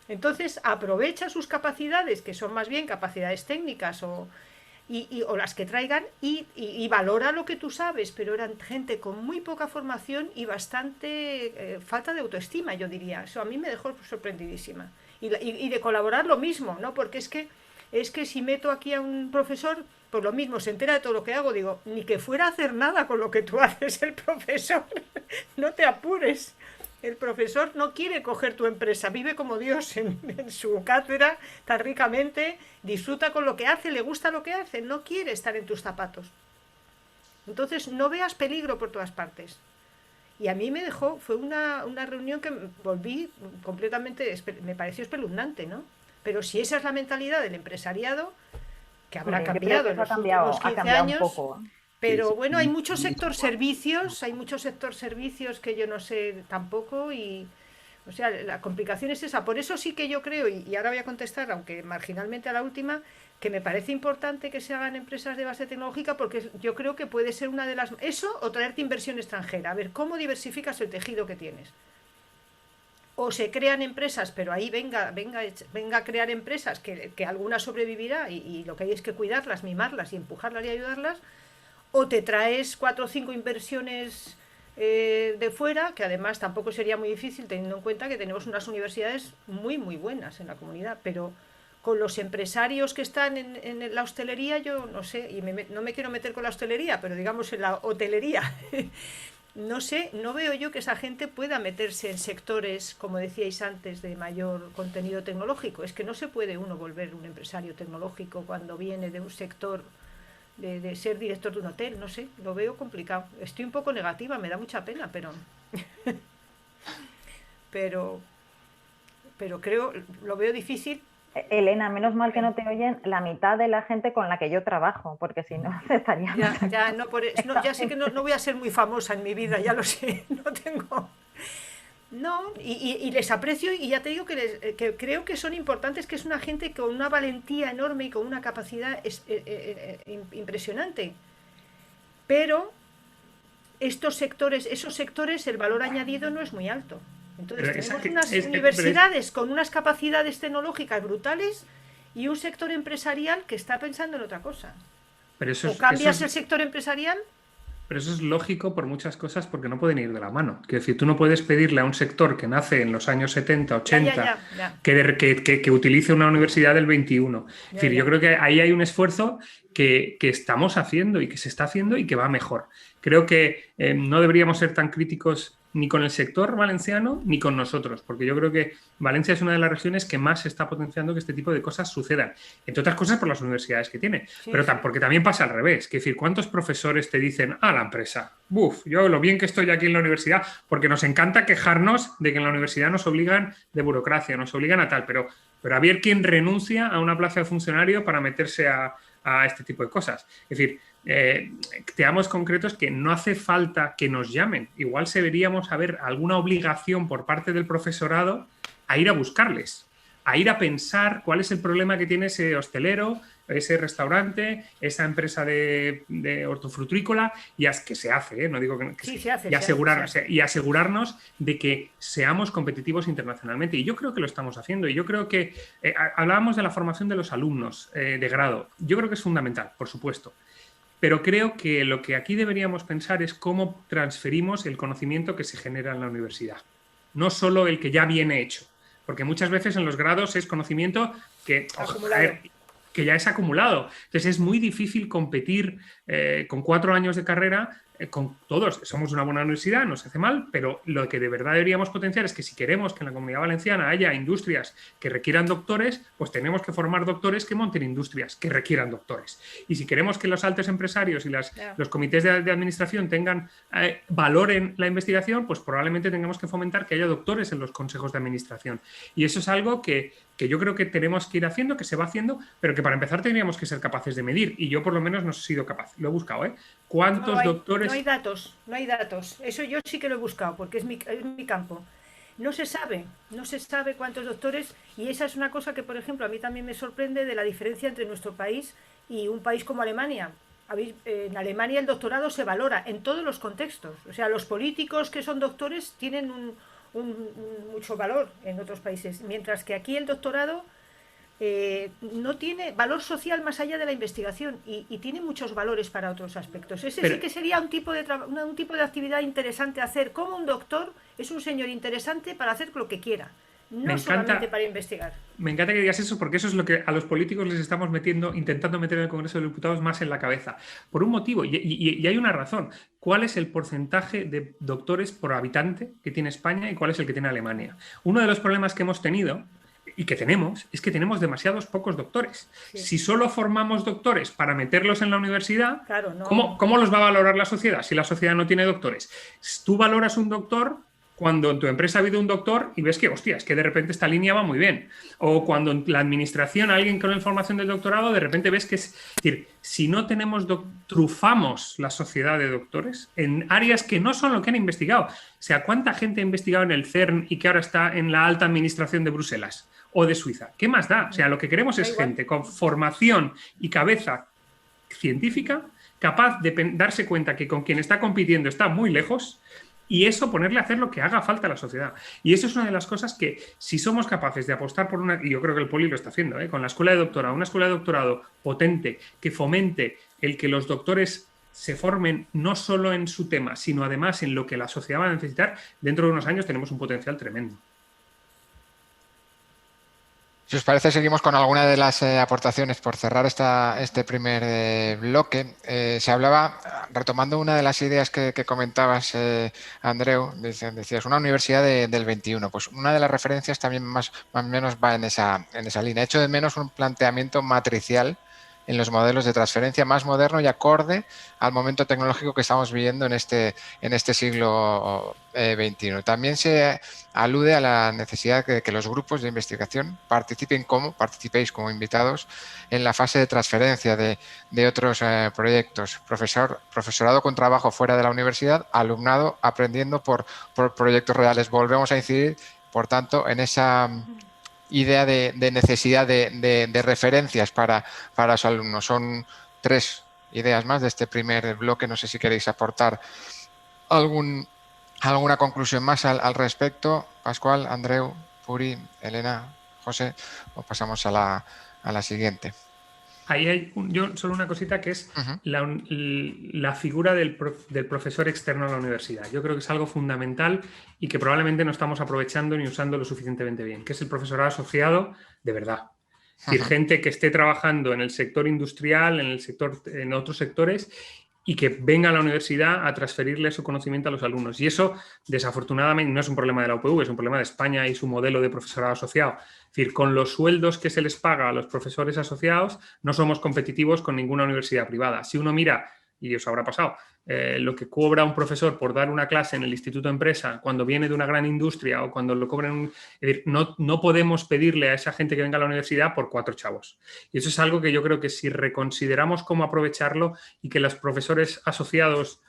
Entonces aprovecha sus capacidades, que son más bien capacidades técnicas o las que traigan, y valora lo que tú sabes, pero eran gente con muy poca formación y bastante falta de autoestima, yo diría. Eso a mí me dejó sorprendidísima. Y de colaborar lo mismo, ¿no? Porque es que si meto aquí a un profesor, pues lo mismo, se entera de todo lo que hago. Digo, ni que fuera a hacer nada con lo que tú haces el profesor. No te apures. El profesor no quiere coger tu empresa, vive como Dios en su cátedra tan ricamente, disfruta con lo que hace, le gusta lo que hace, no quiere estar en tus zapatos. Entonces no veas peligro por todas partes. Y a mí me dejó, fue una reunión que volví completamente, me pareció espeluznante, ¿no? Pero si esa es la mentalidad del empresariado, que habrá cambiado en los últimos 15 años, un poco. pero bueno, hay muchos sector servicios, que yo no sé tampoco, y o sea, la complicación es esa. Por eso sí que yo creo, y ahora voy a contestar, aunque marginalmente a la última, que me parece importante que se hagan empresas de base tecnológica, porque yo creo que puede ser una de las... Eso, o traerte inversión extranjera, a ver cómo diversificas el tejido que tienes. O se crean empresas, pero ahí venga a crear empresas que alguna sobrevivirá, y lo que hay es que cuidarlas, mimarlas y empujarlas y ayudarlas. O te traes 4 o 5 inversiones de fuera, que además tampoco sería muy difícil teniendo en cuenta que tenemos unas universidades muy muy buenas en la comunidad, pero con los empresarios que están en la hostelería, yo no sé, y no me quiero meter con la hostelería, pero digamos en la hotelería, no sé, no veo yo que esa gente pueda meterse en sectores, como decíais antes, de mayor contenido tecnológico. Es que no se puede uno volver un empresario tecnológico cuando viene de un sector de ser director de un hotel, no sé, lo veo complicado. Estoy un poco negativa, me da mucha pena, pero pero creo, lo veo difícil. Elena, menos mal que no te oyen la mitad de la gente con la que yo trabajo, porque si no estaríamos... Ya sé que no voy a ser muy famosa en mi vida, ya lo sé, no tengo... No, y les aprecio, y ya te digo que creo que son importantes, que es una gente con una valentía enorme y con una capacidad impresionante. Pero esos sectores, el valor añadido no es muy alto. Entonces tenemos unas universidades con unas capacidades tecnológicas brutales y un sector empresarial que está pensando en otra cosa. O cambias el sector empresarial. Pero eso es lógico por muchas cosas, porque no pueden ir de la mano. Quiero decir, tú no puedes pedirle a un sector que nace en los años 70, 80, que utilice una universidad del 21. Es decir, yo creo que ahí hay un esfuerzo que estamos haciendo y que se está haciendo y que va mejor. Creo que no deberíamos ser tan críticos ni con el sector valenciano ni con nosotros, porque yo creo que Valencia es una de las regiones que más se está potenciando que este tipo de cosas sucedan, entre otras cosas por las universidades que tiene, pero porque también pasa al revés. Es decir, ¿cuántos profesores te dicen a la empresa? Yo lo bien que estoy aquí en la universidad, porque nos encanta quejarnos de que en la universidad nos obligan de burocracia, nos obligan a tal, pero a ver quién renuncia a una plaza de funcionario para meterse a este tipo de cosas. Es decir, teamos concretos que no hace falta que nos llamen. Igual deberíamos haber alguna obligación por parte del profesorado a ir a buscarles, a ir a pensar cuál es el problema que tiene ese hostelero, ese restaurante, esa empresa de hortofrutícola, y que se hace, no digo que sí, se hace, y asegurarnos de que seamos competitivos internacionalmente. Y yo creo que lo estamos haciendo. Y yo creo que hablábamos de la formación de los alumnos de grado. Yo creo que es fundamental, por supuesto. Pero creo que lo que aquí deberíamos pensar es cómo transferimos el conocimiento que se genera en la universidad. No solo el que ya viene hecho. Porque muchas veces en los grados es conocimiento que ya es acumulado. Entonces es muy difícil competir con 4 años de carrera con todos somos una buena universidad, no se hace mal, pero lo que de verdad deberíamos potenciar es que si queremos que en la Comunidad Valenciana haya industrias que requieran doctores, pues tenemos que formar doctores que monten industrias que requieran doctores. Y si queremos que los altos empresarios y los comités de administración tengan valor en la investigación, pues probablemente tengamos que fomentar que haya doctores en los consejos de administración. Y eso es algo que yo creo que tenemos que ir haciendo, que se va haciendo, pero que para empezar tendríamos que ser capaces de medir. Y yo por lo menos no he sido capaz. Lo he buscado, ¿eh? ¿Cuántos doctores? No hay datos. Eso yo sí que lo he buscado, porque es mi campo. No se sabe cuántos doctores, y esa es una cosa que, por ejemplo, a mí también me sorprende de la diferencia entre nuestro país y un país como Alemania. En Alemania el doctorado se valora en todos los contextos. O sea, los políticos que son doctores tienen mucho valor en otros países, mientras que aquí el doctorado no tiene valor social más allá de la investigación y tiene muchos valores para otros aspectos. Sí que sería un tipo de actividad interesante hacer. Como un doctor es un señor interesante para hacer lo que quiera, no solamente para investigar. Me encanta que digas eso, porque eso es lo que a los políticos les estamos intentando meter en el Congreso de Diputados más en la cabeza. Por un motivo, y hay una razón. ¿Cuál es el porcentaje de doctores por habitante que tiene España y cuál es el que tiene Alemania? Uno de los problemas que hemos tenido y que tenemos es que tenemos demasiados pocos doctores. Sí. Si solo formamos doctores para meterlos en la universidad, claro, no. ¿Cómo los va a valorar la sociedad si la sociedad no tiene doctores? Tú valoras un doctor cuando en tu empresa ha habido un doctor y ves que, hostia, es que de repente esta línea va muy bien. O cuando en la administración alguien con la formación del doctorado, de repente ves que es decir, si no tenemos trufamos la sociedad de doctores en áreas que no son lo que han investigado. O sea, ¿cuánta gente ha investigado en el CERN y que ahora está en la alta administración de Bruselas o de Suiza? ¿Qué más da? O sea, lo que queremos es gente con formación y cabeza científica, capaz de darse cuenta que con quien está compitiendo está muy lejos, y eso ponerle a hacer lo que haga falta a la sociedad. Y eso es una de las cosas que, si somos capaces de apostar por una, y yo creo que el Poli lo está haciendo, con la escuela de doctorado, una escuela de doctorado potente que fomente el que los doctores se formen no solo en su tema, sino además en lo que la sociedad va a necesitar, dentro de unos años tenemos un potencial tremendo. Si os parece, seguimos con alguna de las aportaciones por cerrar este primer bloque. Se hablaba, retomando una de las ideas que comentabas, Andreu, decías, una universidad del 21. Pues una de las referencias también más o menos va en esa línea. Echo de menos un planteamiento matricial en los modelos de transferencia más moderno y acorde al momento tecnológico que estamos viviendo en este siglo XXI. También se alude a la necesidad de que los grupos de investigación participéis como invitados en la fase de transferencia de otros proyectos. Profesorado con trabajo fuera de la universidad, alumnado aprendiendo por proyectos reales. Volvemos a incidir, por tanto, en esa idea de necesidad de referencias para los alumnos. Son 3 ideas más de este primer bloque. No sé si queréis aportar alguna conclusión más al respecto. Pascual, Andreu, Puri, Elena, José, o pasamos a la siguiente. Ahí hay solo una cosita que es la figura del profesor externo a la universidad. Yo creo que es algo fundamental y que probablemente no estamos aprovechando ni usando lo suficientemente bien, que es el profesorado asociado de verdad. Es decir, gente que esté trabajando en el sector industrial, en otros sectores, y que venga a la universidad a transferirle su conocimiento a los alumnos. Y eso, desafortunadamente, no es un problema de la UPV, es un problema de España y su modelo de profesorado asociado. Es decir, con los sueldos que se les paga a los profesores asociados, no somos competitivos con ninguna universidad privada. Si uno mira, y os habrá pasado, lo que cobra un profesor por dar una clase en el Instituto de Empresa cuando viene de una gran industria o cuando lo cobran, es decir, no podemos pedirle a esa gente que venga a la universidad por 4 chavos. Y eso es algo que yo creo que si reconsideramos cómo aprovecharlo y que los profesores asociados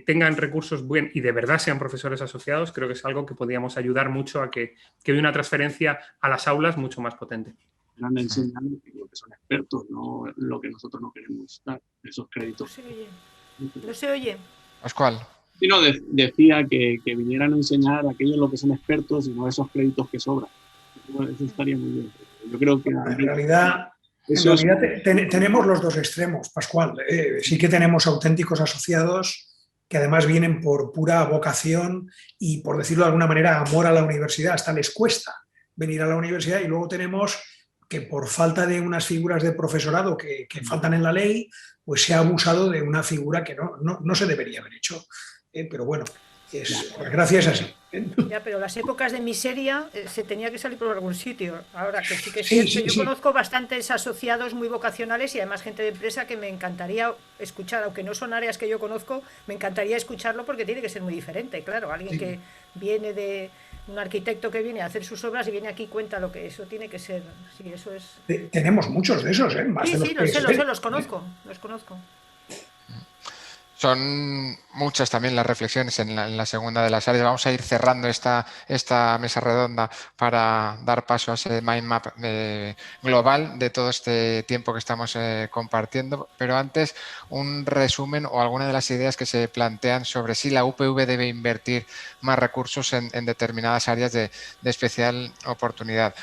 tengan recursos buenos y de verdad sean profesores asociados, creo que es algo que podríamos ayudar mucho a que haya una transferencia a las aulas mucho más potente. Están enseñando lo que son expertos, no lo que nosotros no queremos dar, esos créditos. No se oye. Pascual. Sí, no, decía que vinieran a enseñar a aquellos lo que son expertos y no esos créditos que sobran. Eso estaría muy bien. Yo creo que en realidad tenemos los dos extremos, Pascual. Sí que tenemos auténticos asociados que además vienen por pura vocación y, por decirlo de alguna manera, amor a la universidad. Hasta les cuesta venir a la universidad, y luego tenemos que, por falta de unas figuras de profesorado que faltan en la ley, pues se ha abusado de una figura que no se debería haber hecho. Pero bueno, por desgracia es así. Ya, pero las épocas de miseria se tenía que salir por algún sitio. Ahora que sí que es Sí, cierto, yo sí. conozco bastantes asociados muy vocacionales y además gente de empresa que me encantaría escuchar, aunque no son áreas que yo conozco, me encantaría escucharlo porque tiene que ser muy diferente, claro. Alguien Sí. que viene de un arquitecto que viene a hacer sus obras y viene aquí y cuenta lo que eso tiene que ser. Sí, eso es. Tenemos muchos de esos, más Sí, de los sí, que se ven. los conozco, los conozco. Son muchas también las reflexiones en la segunda de las áreas. Vamos a ir cerrando esta mesa redonda para dar paso a ese mind map global de todo este tiempo que estamos compartiendo. Pero antes, un resumen o alguna de las ideas que se plantean sobre si la UPV debe invertir más recursos en determinadas áreas de especial oportunidad.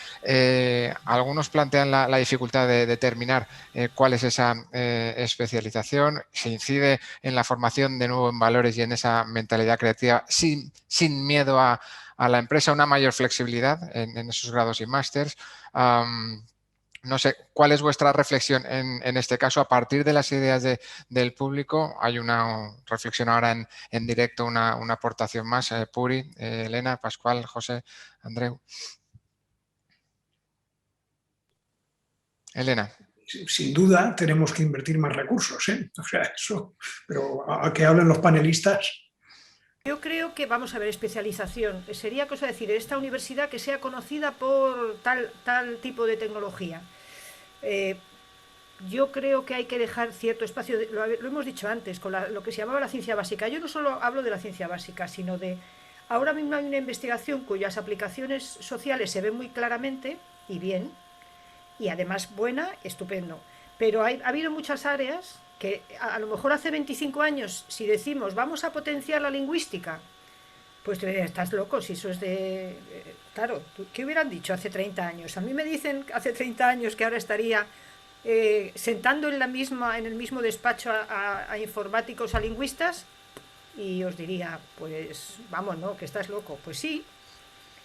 Algunos plantean la dificultad de determinar cuál es esa especialización. Se incide en la formación de nuevo en valores y en esa mentalidad creativa sin miedo a la empresa, una mayor flexibilidad en esos grados y másters. No sé, ¿cuál es vuestra reflexión en este caso? A partir de las ideas del público, hay una reflexión ahora en directo, una aportación más. Puri, Elena, Pascual, José, Andreu. Elena. Sin duda tenemos que invertir más recursos, O sea, eso. Pero a que hablen los panelistas. Yo creo que vamos a ver especialización. Sería cosa decir, esta universidad que sea conocida por tal tipo de tecnología. Yo creo que hay que dejar cierto espacio, lo hemos dicho antes, con lo que se llamaba la ciencia básica. Yo no solo hablo de la ciencia básica, sino de... Ahora mismo hay una investigación cuyas aplicaciones sociales se ven muy claramente y bien, y además buena, estupendo. Pero ha habido muchas áreas que a lo mejor hace 25 años, si decimos vamos a potenciar la lingüística, pues estás loco, si eso es de... Claro, ¿qué hubieran dicho hace 30 años? A mí me dicen hace 30 años que ahora estaría sentando en el mismo despacho a informáticos, a lingüistas, y os diría, pues vamos, ¿no? Que estás loco. Pues sí.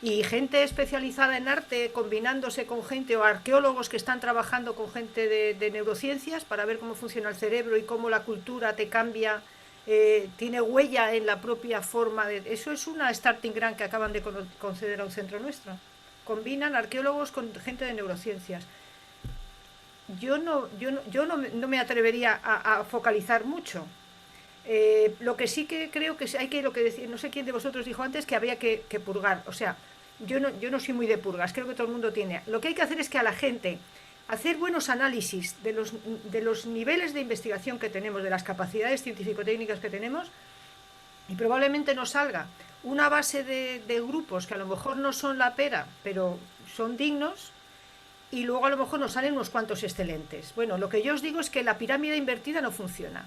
Y gente especializada en arte combinándose con gente, o arqueólogos que están trabajando con gente de neurociencias para ver cómo funciona el cerebro y cómo la cultura te cambia, tiene huella en la propia forma de... Eso es una starting grant que acaban de conceder a un centro nuestro. Combinan arqueólogos con gente de neurociencias. Yo no me atrevería a focalizar mucho. Lo que sí que creo que hay que, lo que decir, no sé quién de vosotros dijo antes, que había que purgar. O sea, yo no soy muy de purgas, creo que todo el mundo tiene. Lo que hay que hacer es que a la gente hacer buenos análisis de los niveles de investigación que tenemos, de las capacidades científico-técnicas que tenemos, y probablemente nos salga una base de grupos que a lo mejor no son la pera, pero son dignos, y luego a lo mejor nos salen unos cuantos excelentes. Bueno, lo que yo os digo es que la pirámide invertida no funciona.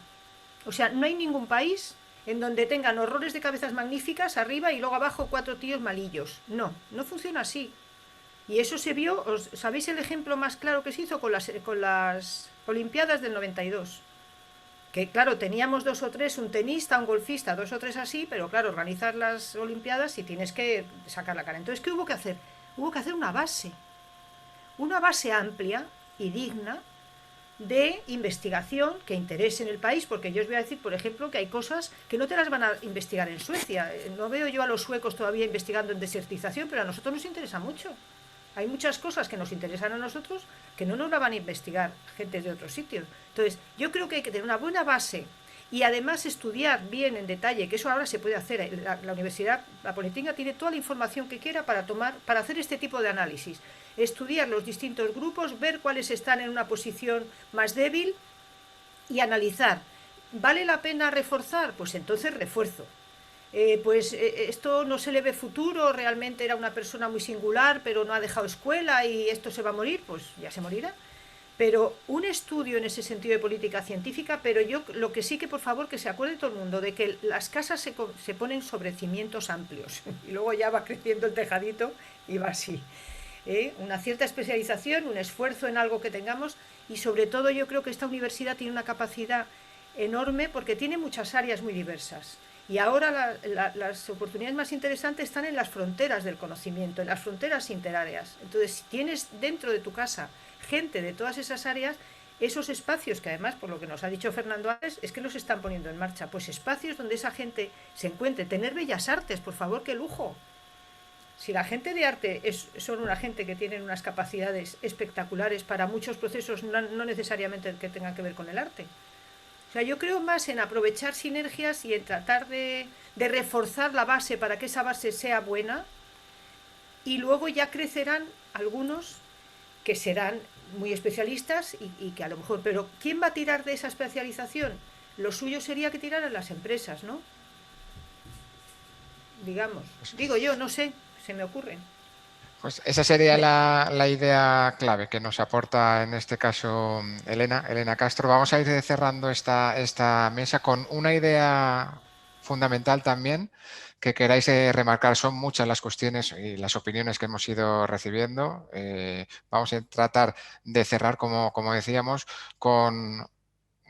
O sea, no hay ningún país en donde tengan horrores de cabezas magníficas arriba y luego abajo 4 tíos malillos. No funciona así. Y eso se vio, ¿sabéis el ejemplo más claro que se hizo con las Olimpiadas del 92? Que claro, teníamos 2 o 3, un tenista, un golfista, 2 o 3 así, pero claro, organizar las Olimpiadas y tienes que sacar la cara. Entonces, ¿qué hubo que hacer? Hubo que hacer una base amplia y digna de investigación que interese en el país, porque yo os voy a decir, por ejemplo, que hay cosas que no te las van a investigar en Suecia. No veo yo a los suecos todavía investigando en desertización, pero a nosotros nos interesa mucho. Hay muchas cosas que nos interesan a nosotros que no nos la van a investigar gente de otros sitios. Entonces, yo creo que hay que tener una buena base y además estudiar bien en detalle, que eso ahora se puede hacer. La Universidad, la Politécnica tiene toda la información que quiera para hacer este tipo de análisis. Estudiar los distintos grupos, ver cuáles están en una posición más débil y analizar. ¿Vale la pena reforzar? Pues entonces refuerzo. Esto no se le ve futuro, realmente era una persona muy singular, pero no ha dejado escuela y esto se va a morir, pues ya se morirá. Pero un estudio en ese sentido de política científica, pero yo lo que sí que por favor que se acuerde todo el mundo de que las casas se ponen sobre cimientos amplios y luego ya va creciendo el tejadito y va así. Una cierta especialización, un esfuerzo en algo que tengamos y sobre todo yo creo que esta universidad tiene una capacidad enorme porque tiene muchas áreas muy diversas y ahora las oportunidades más interesantes están en las fronteras del conocimiento, en las fronteras interáreas. Entonces, si tienes dentro de tu casa gente de todas esas áreas, esos espacios que además, por lo que nos ha dicho Fernando antes, es que los están poniendo en marcha, pues espacios donde esa gente se encuentre, tener bellas artes, por favor, qué lujo. Si la gente de arte son una gente que tienen unas capacidades espectaculares para muchos procesos, no necesariamente que tengan que ver con el arte. O sea, yo creo más en aprovechar sinergias y en tratar de reforzar la base para que esa base sea buena, y luego ya crecerán algunos que serán muy especialistas y que a lo mejor... Pero ¿quién va a tirar de esa especialización? Lo suyo sería que tiraran las empresas, ¿no? Digamos. Digo yo, no sé, se me ocurren. Pues esa sería la idea clave que nos aporta en este caso Elena Castro. Vamos a ir cerrando esta mesa con una idea fundamental también que queráis remarcar. Son muchas las cuestiones y las opiniones que hemos ido recibiendo. Vamos a tratar de cerrar, como decíamos, con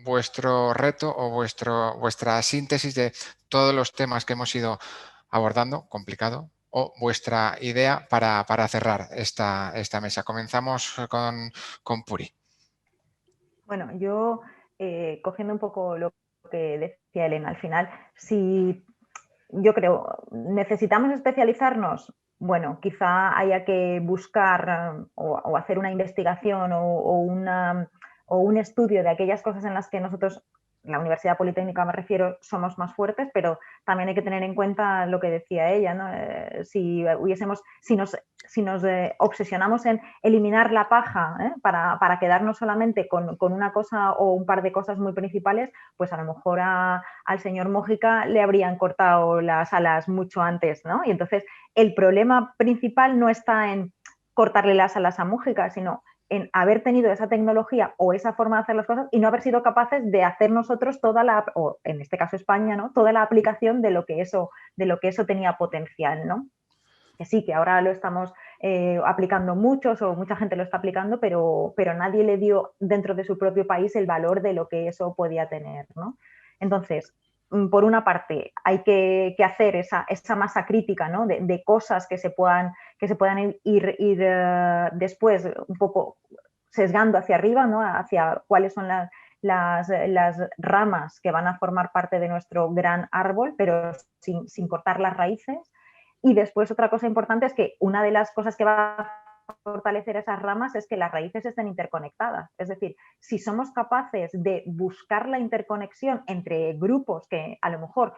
vuestro reto o vuestra síntesis de todos los temas que hemos ido abordando, complicado, o vuestra idea para cerrar esta mesa. Comenzamos con Puri. Bueno, yo cogiendo un poco lo que decía Elena, al final, si yo creo, necesitamos especializarnos, bueno, quizá haya que buscar o hacer una investigación o un estudio de aquellas cosas en las que nosotros, la Universidad Politécnica me refiero, somos más fuertes, pero también hay que tener en cuenta lo que decía ella, ¿no? Si nos obsesionamos en eliminar la paja para quedarnos solamente con una cosa o un par de cosas muy principales, pues a lo mejor al señor Mójica le habrían cortado las alas mucho antes, ¿no? Y entonces el problema principal no está en cortarle las alas a Mójica, sino en haber tenido esa tecnología o esa forma de hacer las cosas y no haber sido capaces de hacer nosotros o en este caso España, ¿no? Toda la aplicación de lo que eso tenía potencial, ¿no? Que sí, que ahora lo estamos aplicando muchos o mucha gente lo está aplicando, pero nadie le dio dentro de su propio país el valor de lo que eso podía tener, ¿no? Entonces, por una parte, hay que hacer esa masa crítica, ¿no? de cosas que se puedan ir después un poco sesgando hacia arriba, ¿no? Hacia cuáles son las ramas que van a formar parte de nuestro gran árbol, pero sin cortar las raíces. Y después otra cosa importante es que una de las cosas que va a fortalecer esas ramas es que las raíces estén interconectadas. Es decir, si somos capaces de buscar la interconexión entre grupos que a lo mejor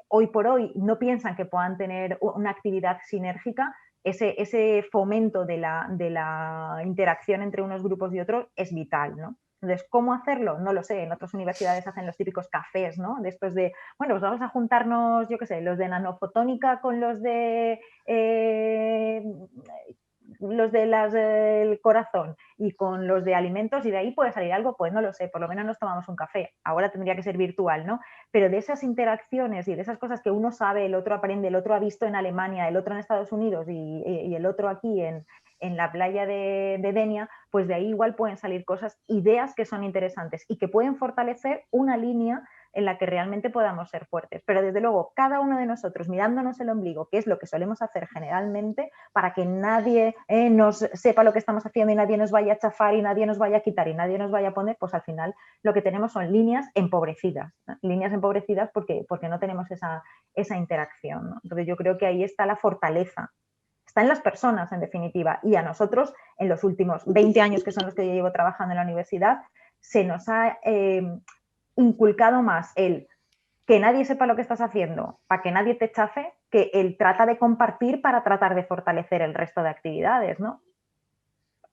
hoy por hoy no piensan que puedan tener una actividad sinérgica, ese fomento de la interacción entre unos grupos y otros es vital, ¿no? Entonces, ¿cómo hacerlo? No lo sé. En otras universidades hacen los típicos cafés, ¿no? Después de, bueno, pues vamos a juntarnos, yo qué sé, los de nanofotónica con los del corazón y con los de alimentos, y de ahí puede salir algo, pues no lo sé, por lo menos nos tomamos un café. Ahora tendría que ser virtual, ¿no? Pero de esas interacciones y de esas cosas que uno sabe, el otro aprende, el otro ha visto en Alemania, el otro en Estados Unidos y el otro aquí en la playa de Denia, pues de ahí igual pueden salir cosas, ideas que son interesantes y que pueden fortalecer una línea en la que realmente podamos ser fuertes. Pero desde luego, cada uno de nosotros mirándonos el ombligo, que es lo que solemos hacer generalmente, para que nadie nos sepa lo que estamos haciendo y nadie nos vaya a chafar y nadie nos vaya a quitar y nadie nos vaya a poner, pues al final lo que tenemos son líneas empobrecidas, ¿no? Líneas empobrecidas porque no tenemos esa interacción, ¿no? Entonces yo creo que ahí está la fortaleza. Está en las personas, en definitiva, y a nosotros, en los últimos 20 años, que son los que yo llevo trabajando en la universidad, se nos ha inculcado más el que nadie sepa lo que estás haciendo para que nadie te chafe, que el trata de compartir para tratar de fortalecer el resto de actividades, ¿no?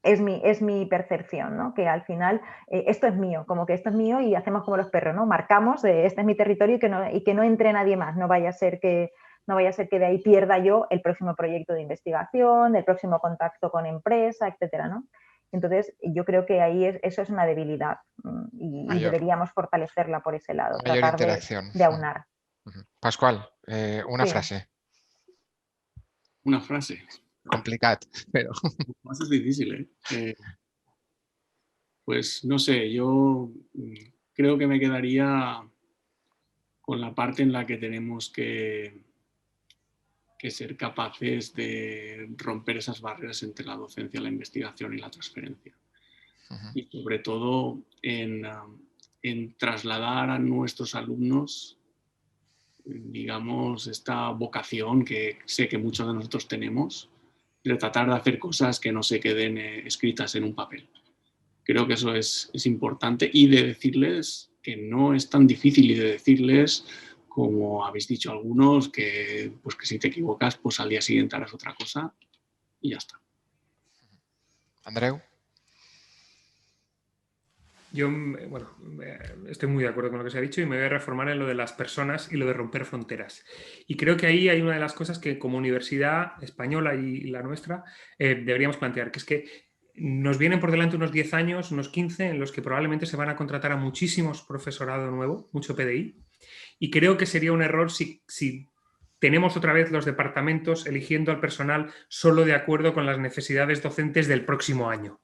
Es mi percepción, ¿no? Que al final esto es mío, como que esto es mío y hacemos como los perros, ¿no? Marcamos, este es mi territorio y que no entre nadie más, no vaya a ser que de ahí pierda yo el próximo proyecto de investigación, el próximo contacto con empresa, etcétera, ¿no? Entonces, yo creo que ahí eso es una debilidad y deberíamos fortalecerla por ese lado, mayor tratar interacción. de aunar. Pascual, una Sí. frase. Una frase. Complicada, pero... Más es difícil, pues no sé, yo creo que me quedaría con la parte en la que tenemos que ser capaces de romper esas barreras entre la docencia, la investigación y la transferencia. y sobre todo en trasladar a nuestros alumnos, digamos, esta vocación que sé que muchos de nosotros tenemos, de tratar de hacer cosas que no se queden escritas en un papel. Creo que eso es importante, y de decirles que no es tan difícil, y de decirles, como habéis dicho algunos, que si te equivocas, pues al día siguiente harás otra cosa y ya está. Andreu. Yo, bueno, estoy muy de acuerdo con lo que se ha dicho y me voy a reformar en lo de las personas y lo de romper fronteras. Y creo que ahí hay una de las cosas que como universidad española y la nuestra deberíamos plantear, que es que nos vienen por delante unos 10 años, unos 15, en los que probablemente se van a contratar a muchísimos profesorado nuevo, mucho PDI, y creo que sería un error si tenemos otra vez los departamentos eligiendo al personal solo de acuerdo con las necesidades docentes del próximo año.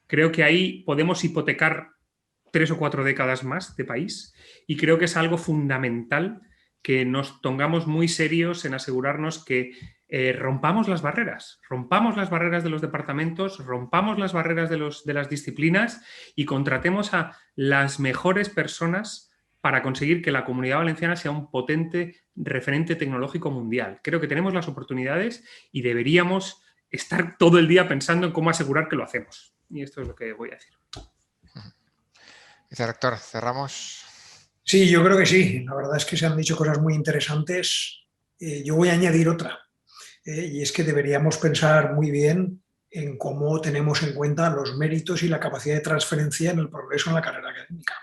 Creo que ahí podemos hipotecar 3 o 4 décadas más de país, y creo que es algo fundamental que nos pongamos muy serios en asegurarnos que rompamos las barreras de los departamentos, rompamos las barreras de las disciplinas y contratemos a las mejores personas para conseguir que la Comunidad Valenciana sea un potente referente tecnológico mundial. Creo que tenemos las oportunidades y deberíamos estar todo el día pensando en cómo asegurar que lo hacemos. Y esto es lo que voy a decir. Vicerrector, ¿cerramos? Sí, yo creo que sí. La verdad es que se han dicho cosas muy interesantes. Yo voy a añadir otra, y es que deberíamos pensar muy bien en cómo tenemos en cuenta los méritos y la capacidad de transferencia en el progreso en la carrera académica,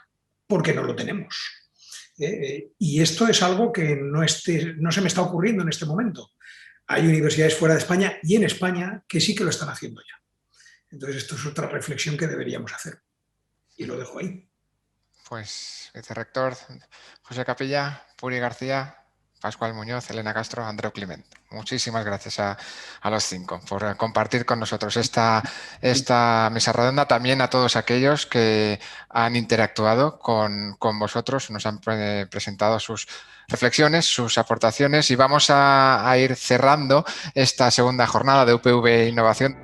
porque no lo tenemos. Y esto es algo que no se me está ocurriendo en este momento. Hay universidades fuera de España y en España que sí que lo están haciendo ya. Entonces, esto es otra reflexión que deberíamos hacer. Y lo dejo ahí. Pues, vicerrector, José Capella, Puri García, Pascual Muñoz, Elena Castro, Andreu Climent. Muchísimas gracias a los 5 por compartir con nosotros esta mesa redonda. También a todos aquellos que han interactuado con vosotros, nos han presentado sus reflexiones, sus aportaciones, y vamos a ir cerrando esta segunda jornada de UPV Innovación.